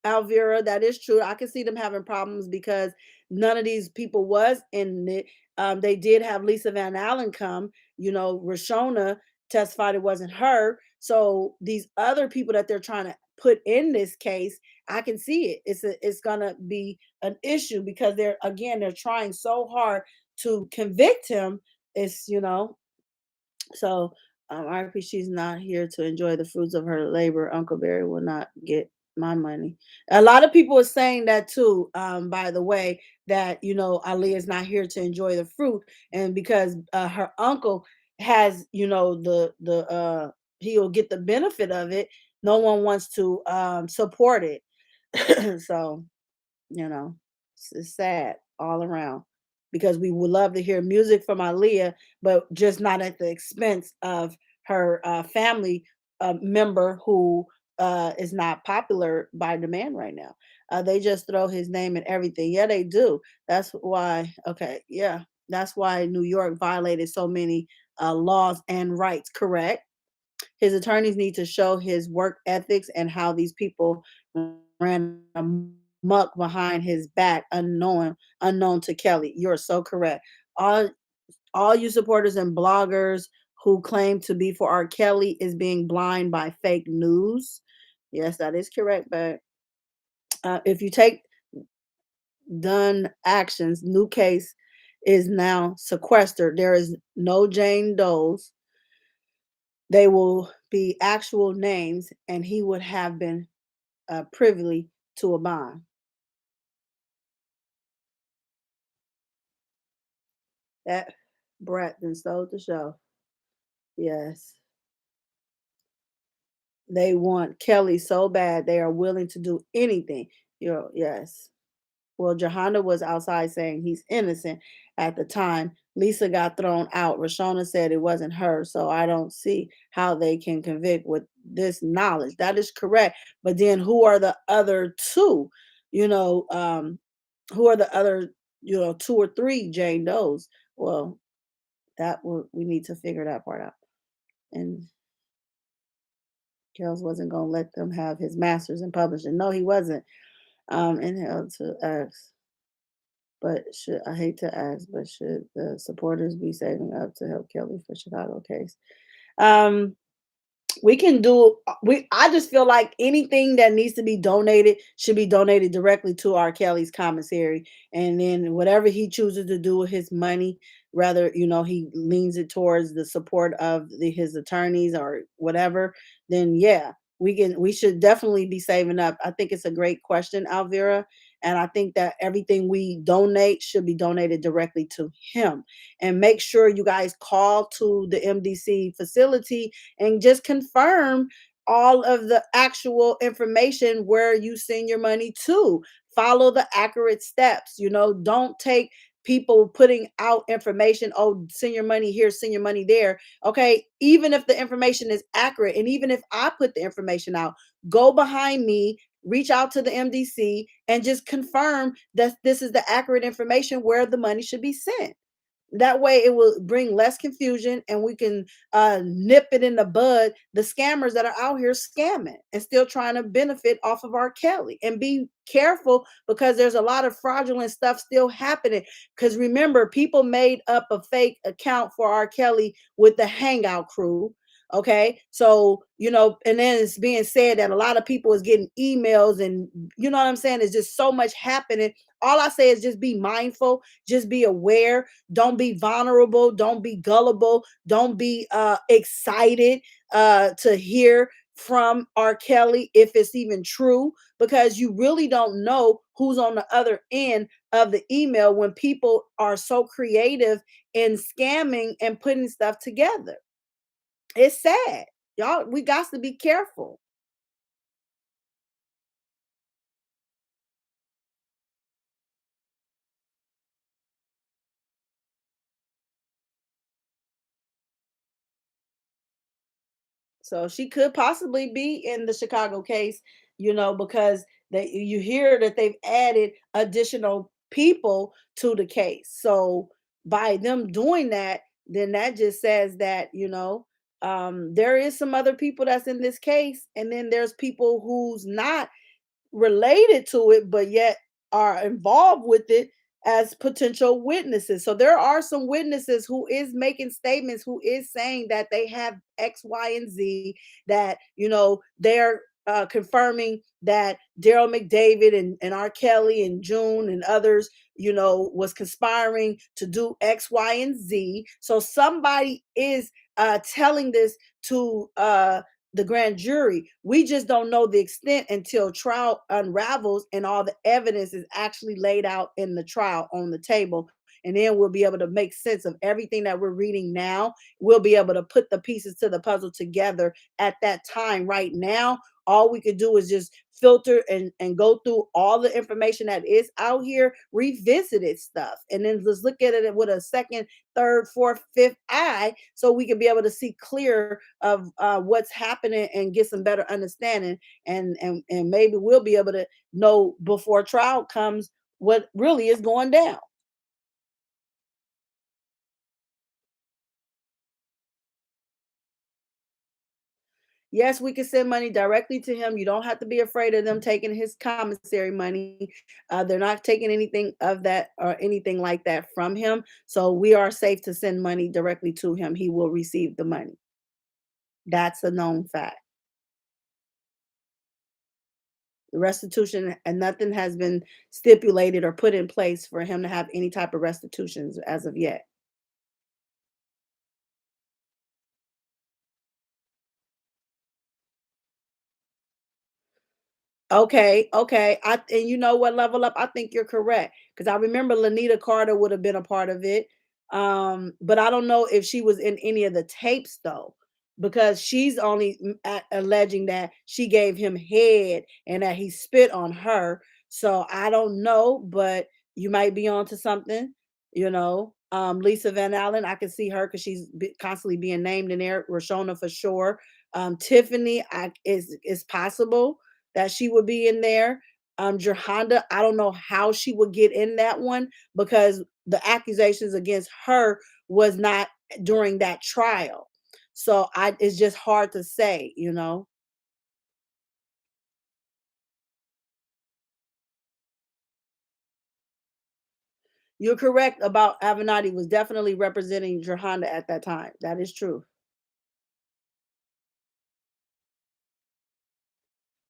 Speaker 2: Alvira, that is true. I can see them having problems because none of these people was in it. They did have Lisa Van Allen come. Rashona testified it wasn't her. So these other people that they're trying to put in this case, I can see it. It's gonna be an issue because they're trying so hard to convict him. It's so, RP, she's not here to enjoy the fruits of her labor. Uncle Barry will not get my money. A lot of people are saying that too. By the way, that Aaliyah is not here to enjoy the fruit, and because her uncle has, he'll get the benefit of it. No one wants to support it. So you know, it's sad all around because we would love to hear music from Aaliyah, but just not at the expense of her family member who is not popular by demand right now. They just throw his name and everything. Yeah, they do. That's why. Okay, yeah, that's why New York violated so many laws and rights. Correct. His attorneys need to show his work ethics and how these people ran muck behind his back, unknown to Kelly. You're so correct. All all you supporters and bloggers who claim to be for R. Kelly is being blind by fake news. Yes, that is correct. But if you take done actions, new case is now sequestered. There is no Jane Doe's. They will be actual names, and he would have been privy to a bond. That brat then stole the show. Yes. They want Kelly so bad they are willing to do anything. Yes. Well, Johanna was outside saying he's innocent at the time. Lisa got thrown out. Rashona said it wasn't her, so I don't see how they can convict with this knowledge. That is correct. But then who are the other two? You know, who are the other, two or three Jane Does? Well, we need to figure that part out. And Kels wasn't gonna let them have his master's in publishing. No, he wasn't. And held to ask. But should I hate to ask, but should the supporters be saving up to help Kelly for Chicago case? Um, we can do we I just feel like anything that needs to be donated should be donated directly to R. Kelly's commissary. And then whatever he chooses to do with his money, rather, he leans it towards the support of his attorneys or whatever, then yeah, we should definitely be saving up. I think it's a great question, Alvira. And I think that everything we donate should be donated directly to him. And make sure you guys call to the MDC facility and just confirm all of the actual information where you send your money to. Follow the accurate steps. Don't take people putting out information. Oh, send your money here, send your money there. Okay, even if the information is accurate, and even if I put the information out, go behind me, reach out to the MDC, and just confirm that this is the accurate information where the money should be sent. That way it will bring less confusion, and we can nip it in the bud, the scammers that are out here scamming and still trying to benefit off of R. Kelly. And be careful, because there's a lot of fraudulent stuff still happening. Because remember, people made up a fake account for R. Kelly with the Hangout crew. Okay, so and then it's being said that a lot of people is getting emails, and you know what I'm saying, there's just so much happening. All I say is just be mindful, just be aware. Don't be vulnerable. Don't be gullible. Don't be excited to hear from R. Kelly, if it's even true, because you really don't know who's on the other end of the email when people are so creative in scamming and putting stuff together. It's sad. Y'all, we got to be careful. So she could possibly be in the Chicago case, because you hear that they've added additional people to the case. So by them doing that, then that just says that, there is some other people that's in this case, and then there's people who's not related to it, but yet are involved with it as potential witnesses. So there are some witnesses who is making statements, who is saying that they have X, Y, and Z, that, they're confirming that Daryl McDavid and R. Kelly and June and others, was conspiring to do X, Y, and Z. So somebody is telling this to the grand jury. We just don't know the extent until trial unravels and all the evidence is actually laid out in the trial on the table. And then we'll be able to make sense of everything that we're reading now. We'll be able to put the pieces to the puzzle together at that time. Right now, all we could do is just filter and go through all the information that is out here, revisited stuff, and then just look at it with a second, third, fourth, fifth eye, so we can be able to see clear of what's happening and get some better understanding. And maybe we'll be able to know before trial comes what really is going down. Yes, we can send money directly to him. You don't have to be afraid of them taking his commissary money. They're not taking anything of that or anything like that from him. So we are safe to send money directly to him. He will receive the money. That's a known fact. The restitution and nothing has been stipulated or put in place for him to have any type of restitutions as of yet. Okay, okay. And you know what, Level Up? I think you're correct because I remember Lanita Carter would have been a part of it. But I don't know if she was in any of the tapes though, because she's only alleging that she gave him head and that he spit on her. So I don't know, but you might be onto something. Lisa Van Allen, I can see her because she's constantly being named in there. Rashona for sure. Tiffany, is possible that she would be in there. Jahanda, I don't know how she would get in that one because the accusations against her was not during that trial. So it's just hard to say. You're correct about Avenatti was definitely representing Jahanda at that time. That is true.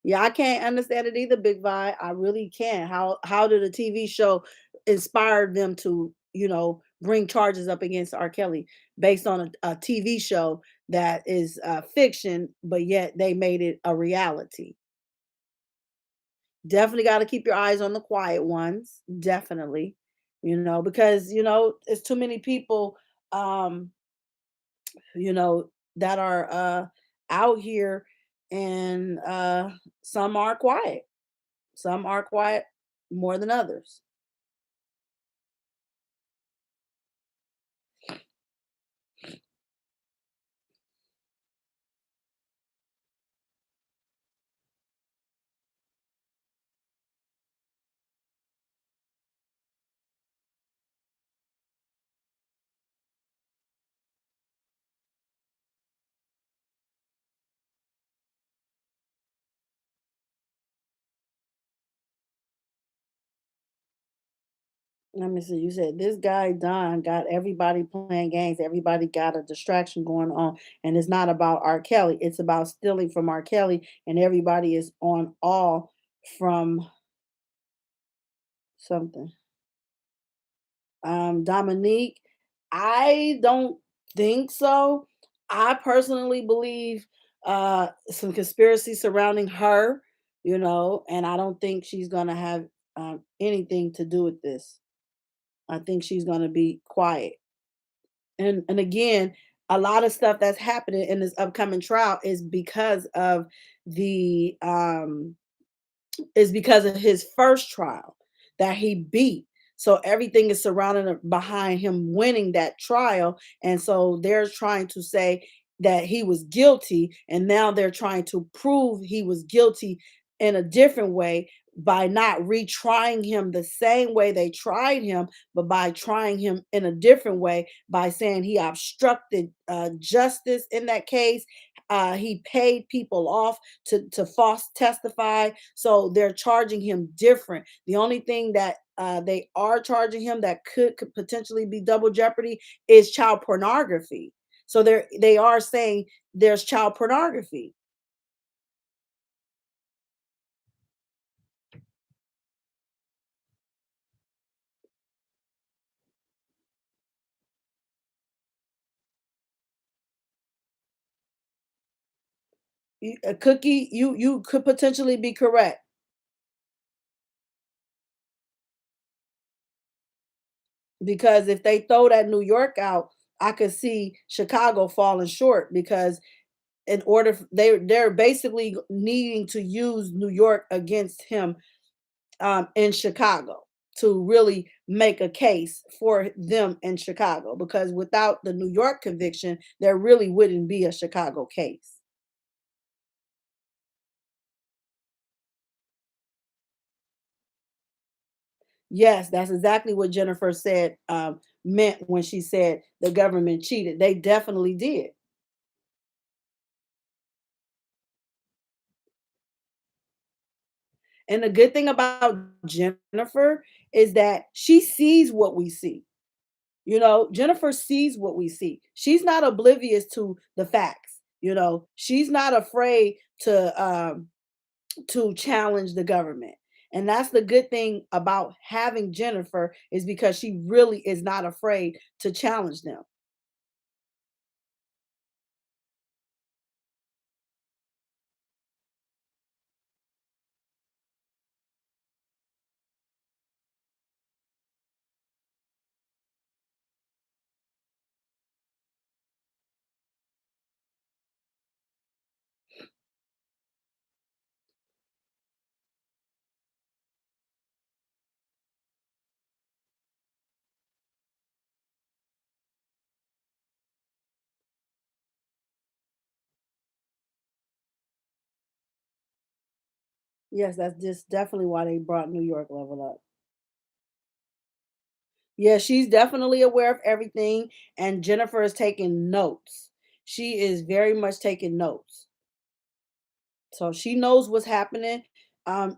Speaker 2: Yeah, I can't understand it either, Big Vi. I really can't. How did a TV show inspire them to, bring charges up against R. Kelly based on a TV show that is fiction, but yet they made it a reality? Definitely got to keep your eyes on the quiet ones. Definitely, because it's too many people, um, you know, that are out here, and some are quiet. Some are quiet more than others. Let me see. You said this guy Don got everybody playing games. Everybody got a distraction going on, and it's not about R. Kelly. It's about stealing from R. Kelly, and everybody is on all from something. Dominique, I don't think so. I personally believe some conspiracy surrounding her, and I don't think she's gonna have anything to do with this. I think she's gonna be quiet. And again, a lot of stuff that's happening in this upcoming trial the is because of his first trial that he beat. So everything is surrounding behind him winning that trial. And so they're trying to say that he was guilty. And now they're trying to prove he was guilty in a different way by not retrying him the same way they tried him, but by trying him in a different way by saying he obstructed justice in that case. He paid people off to false testify. So they're charging him different. The only thing that they are charging him that could potentially be double jeopardy is child pornography. So they are saying there's child pornography. A cookie, you could potentially be correct because if they throw that New York out, I could see Chicago falling short because in order they're basically needing to use New York against him in Chicago to really make a case for them in Chicago because without the New York conviction, there really wouldn't be a Chicago case. Yes, that's exactly what Jennifer said meant when she said the government cheated. They definitely did. And the good thing about Jennifer is that she sees what we see. You know, Jennifer sees what we see. She's not oblivious to the facts. You know, she's not afraid to challenge the government. And that's the good thing about having Jennifer is because she really is not afraid to challenge them. Yes, that's just definitely why they brought New York level up. Yeah, she's definitely aware of everything, and Jennifer is taking notes. She is very much taking notes. So she knows what's happening. And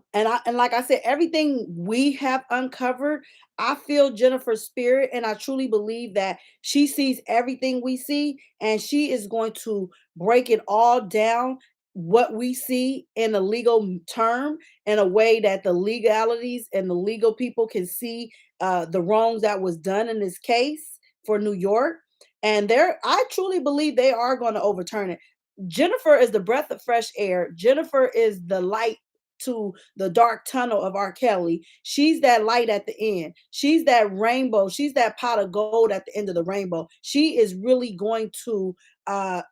Speaker 2: like I said, everything we have uncovered, I feel Jennifer's spirit, and I truly believe that she sees everything we see, and she is going to break it all down what we see in a legal term in a way that the legalities and the legal people can see the wrongs that was done in this case for New York. And I truly believe they are going to overturn it. Jennifer is the breath of fresh air. Jennifer is the light to the dark tunnel of R. Kelly. She's that light at the end. She's that rainbow. She's that pot of gold at the end of the rainbow. She is really going to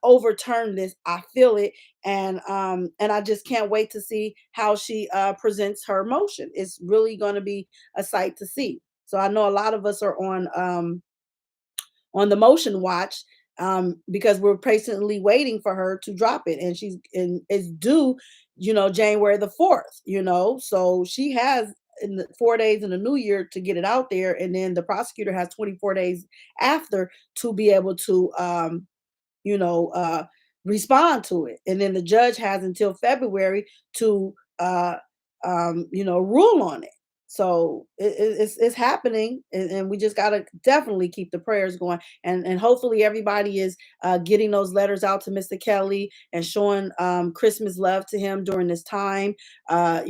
Speaker 2: overturn this. I feel it, and I just can't wait to see how she presents her motion. It's really going to be a sight to see. So I know a lot of us are on the motion watch because we're patiently waiting for her to drop it, and it's due, January the 4th. So she has in the 4 days in the new year to get it out there, and then the prosecutor has 24 days after to be able to you know, uh, respond to it. And then the judge has until February to, rule on it. So it's happening, and we just gotta definitely keep the prayers going, and hopefully everybody is getting those letters out to Mr. Kelly and showing Christmas love to him during this time. I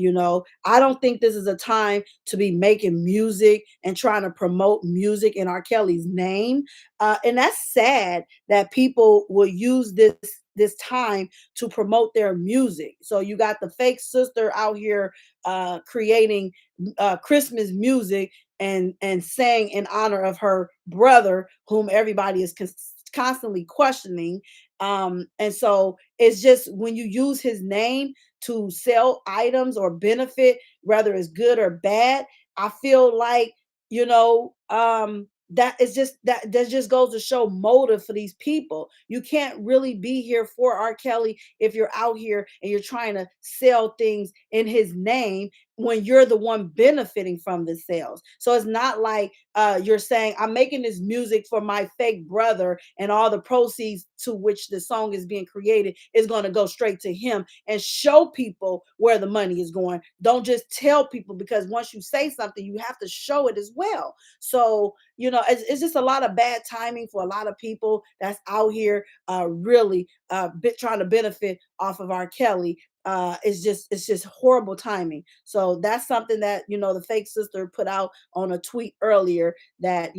Speaker 2: don't think this is a time to be making music and trying to promote music in R. Kelly's name, and that's sad that people will use this time to promote their music. So you got the fake sister out here creating Christmas music and saying in honor of her brother, whom everybody is constantly questioning. And so it's just when you use his name to sell items or benefit, whether it's good or bad, I feel like that is just that just goes to show motive for these people. You can't really be here for R. Kelly if you're out here and you're trying to sell things in his name when you're the one benefiting from the sales. So it's not like you're saying, I'm making this music for my fake brother, and all the proceeds to which the song is being created is going to go straight to him, and show people where the money is going. Don't just tell people, because once you say something, you have to show it as well. So, it's just a lot of bad timing for a lot of people that's out here really trying to benefit off of R. Kelly. It's just horrible timing. So that's something that the fake sister put out on a tweet earlier, that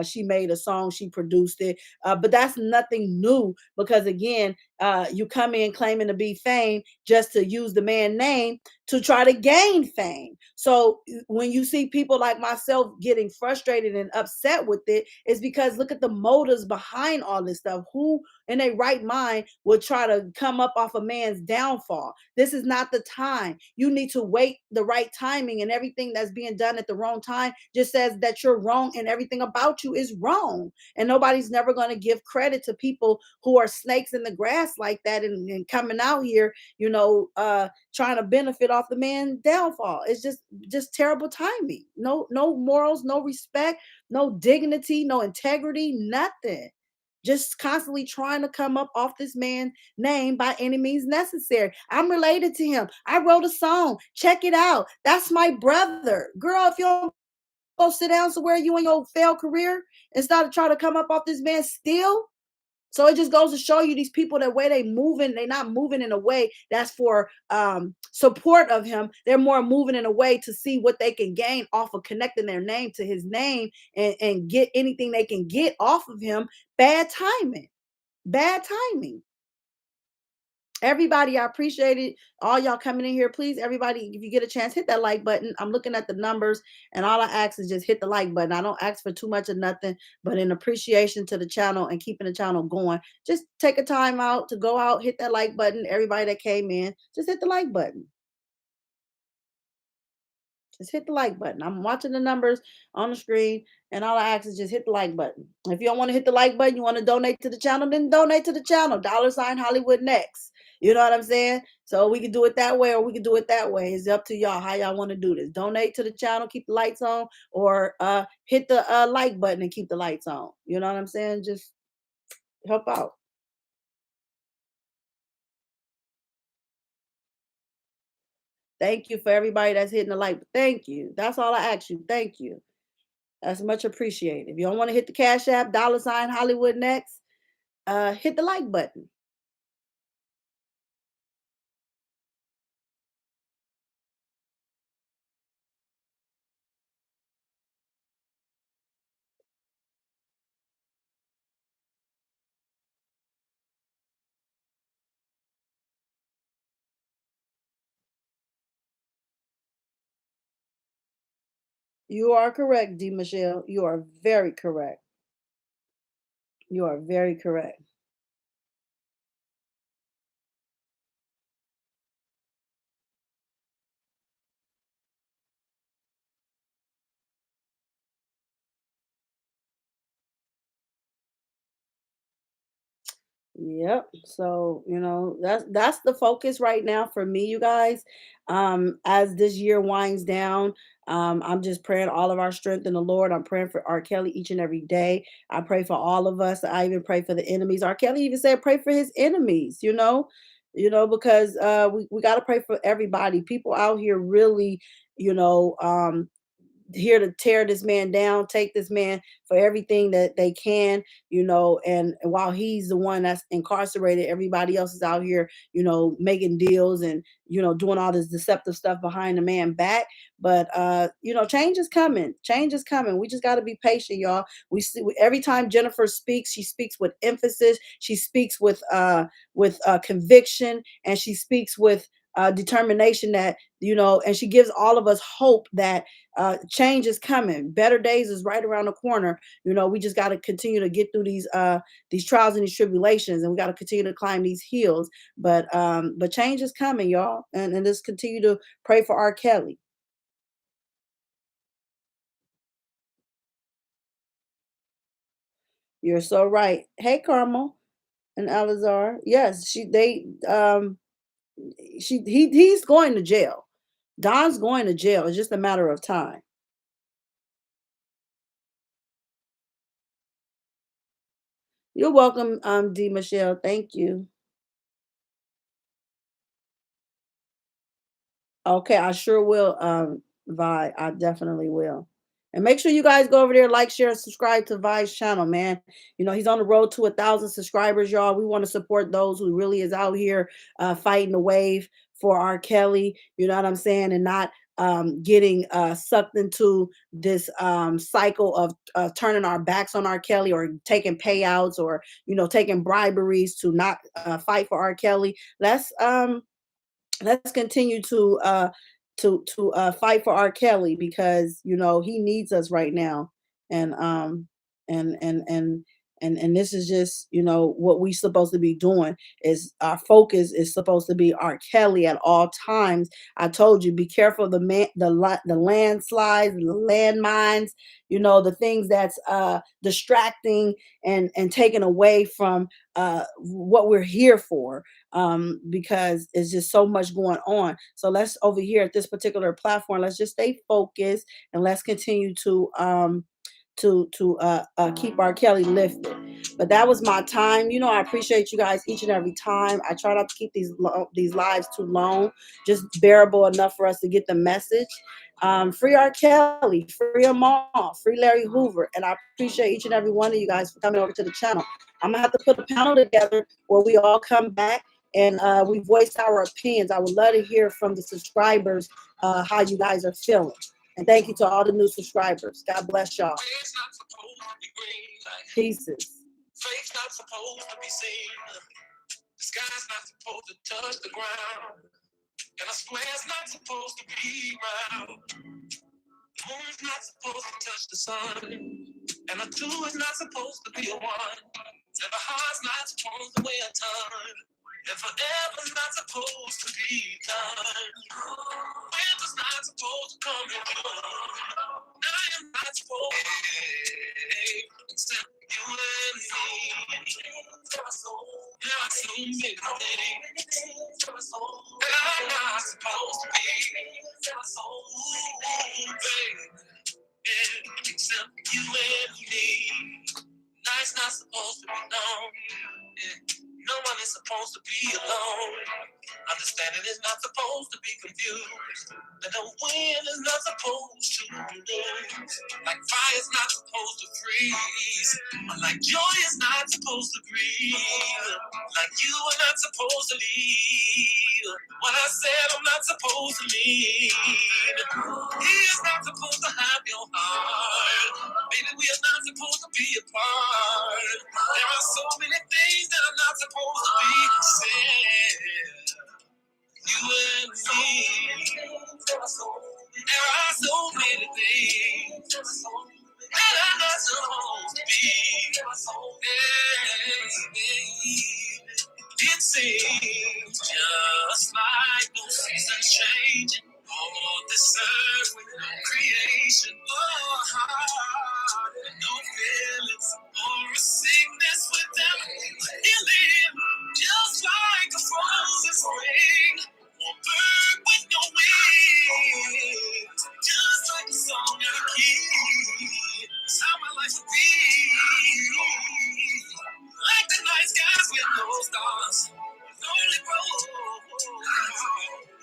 Speaker 2: she made a song, she produced it, but that's nothing new, because again, you come in claiming to be fame just to use the man name to try to gain fame. So when you see people like myself getting frustrated and upset with it, it's because look at the motives behind all this stuff. Who in a right mind would try to come up off a man's downfall? This is not the time. You need to wait the right timing, and everything that's being done at the wrong time just says that you're wrong, and everything about you is wrong. And nobody's never going to give credit to people who are snakes in the grass like that, and coming out here, trying to benefit off the man's downfall. It's just terrible timing. No morals, no respect, no dignity, no integrity, nothing. just constantly trying to come up off this man's name by any means necessary. I'm related to him. I wrote a song. Check it out. That's my brother. Girl, if you don't go sit down somewhere, you in your failed career and start to try to come up off this man still. So it just goes to show you these people that way they moving, they not moving in a way that's for support of him. They're more moving in a way to see what they can gain off of connecting their name to his name and get anything they can get off of him. Bad timing. Bad timing. Everybody, I appreciate it. All y'all coming in here, please. Everybody, if you get a chance, hit that like button. I'm looking at the numbers, and all I ask is just hit the like button. I don't ask for too much of nothing, but in appreciation to the channel and keeping the channel going, just take a time out to go out, hit that like button. Everybody that came in, just hit the like button. Just hit the like button. I'm watching the numbers on the screen, and all I ask is just hit the like button. If you don't want to hit the like button, you want to donate to the channel, then donate to the channel. $ Hollywood next. You know what I'm saying? So we can do it that way, or we can do it that way. It's up to y'all how y'all want to do this. Donate to the channel, keep the lights on, or hit the like button and keep the lights on. You know what I'm saying? Just help out. Thank you for everybody that's hitting the like. Thank you. That's all I ask you. Thank you. That's much appreciated. If you don't want to hit the Cash App, $ Hollywood next, hit the like button. You are correct, D. Michelle. You are very correct. You are very correct. Yep. So, that's the focus right now for me, you guys. As this year winds down, I'm just praying all of our strength in the Lord. I'm praying for R. Kelly each and every day. I pray for all of us. I even pray for the enemies. R. Kelly even said pray for his enemies, because we got to pray for everybody. People out here really, here to tear this man down, take this man for everything that they can, and while he's the one that's incarcerated, everybody else is out here, making deals and, doing all this deceptive stuff behind the man back. But change is coming. Change is coming. We just got to be patient, y'all. We see every time Jennifer speaks, she speaks with emphasis. She speaks with conviction, and she speaks with determination that, and she gives all of us hope that change is coming. Better days is right around the corner. We just got to continue to get through these trials and these tribulations, and we got to continue to climb these hills. But change is coming, y'all, and just continue to pray for R. Kelly. You're so right. Hey, Carmel and Alazar. Yes, he's going to jail. Don's going to jail. It's just a matter of time. You're welcome, D. Michelle. Thank you. Okay, I sure will, Vi. I definitely will. And make sure you guys go over there, like, share, and subscribe to Vi's channel, man. He's on the road to 1,000 subscribers, y'all. We want to support those who really is out here fighting the wave for R. Kelly. You know what I'm saying? And not getting sucked into this cycle of turning our backs on R. Kelly, or taking payouts, or taking briberies to not fight for R. Kelly. Let's continue to fight for R. Kelly, because he needs us right now, and and and and and this is just what we supposed to be doing. Is our focus is supposed to be R. Kelly at all times. I told you, be careful of the landslides, the landmines, the things that's distracting and taken away from what we're here for, because it's just so much going on. So let's, over here at this particular platform, let's just stay focused, and let's continue to keep R.Kelly lifted. But that was my time. You know, I appreciate you guys each and every time. I try not to keep these lives too long, just bearable enough for us to get the message. Free R.Kelly, free them all, free Larry Hoover, and I appreciate each and every one of you guys for coming over to the channel. I'm gonna have to put a panel together where we all come back and we voice our opinions. I would love to hear from the subscribers how you guys are feeling. And thank you to all the new subscribers. God bless y'all. Pieces.
Speaker 1: Faith's not supposed to be seen. The sky's not supposed to touch the ground. And a square's not supposed to be round. The moon's not supposed to touch the sun. And a two is not supposed to be a one. And a heart's not supposed to weigh a ton. And forever's not supposed to be done. Winter's not supposed to come in June. I am not supposed to except you and me. There are so many things that I'm not supposed to be. Baby, except you and me. Night's not supposed to be known. No one is supposed to be alone. Understanding is not supposed to be confused. That the wind is not supposed to lose. Like fire's not supposed to freeze. Or like joy is not supposed to grieve. Like you are not supposed to leave. What I said I'm not supposed to leave. He is not supposed to have your heart. Baby, we are not supposed to be apart. There are so many things that are not supposed to be said. You and me. There are so many things that are not supposed to be. It seems just like no seasons changing. All this earth with no creation, or heart, and no feelings, or a sickness without healing. Just like a frozen spring, or bird with no wings. Just like a song in a key, that's how my life would be. Like the night skies with no stars, lonely road,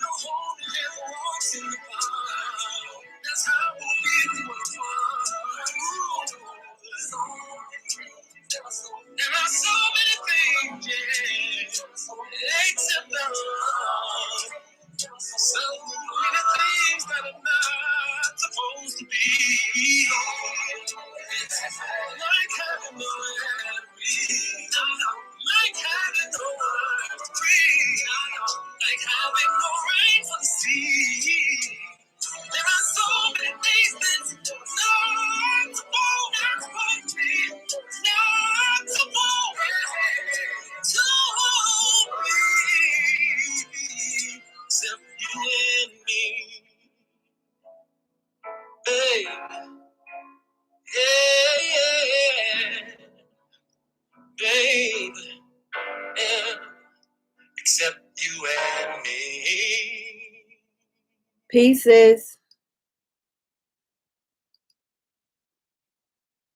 Speaker 1: no home and never walks in the park. That's how we'll be when I'm there are so many things, yeah, except love. So many things that are not supposed to be. Like having no enemy. Like having no earth to breathe. Like having no rain for the sea. There are so many things that's not supposed to be. Not supposed to be. Except you and me. Babe. Yeah, babe. Yeah. Except you and me.
Speaker 2: Pieces.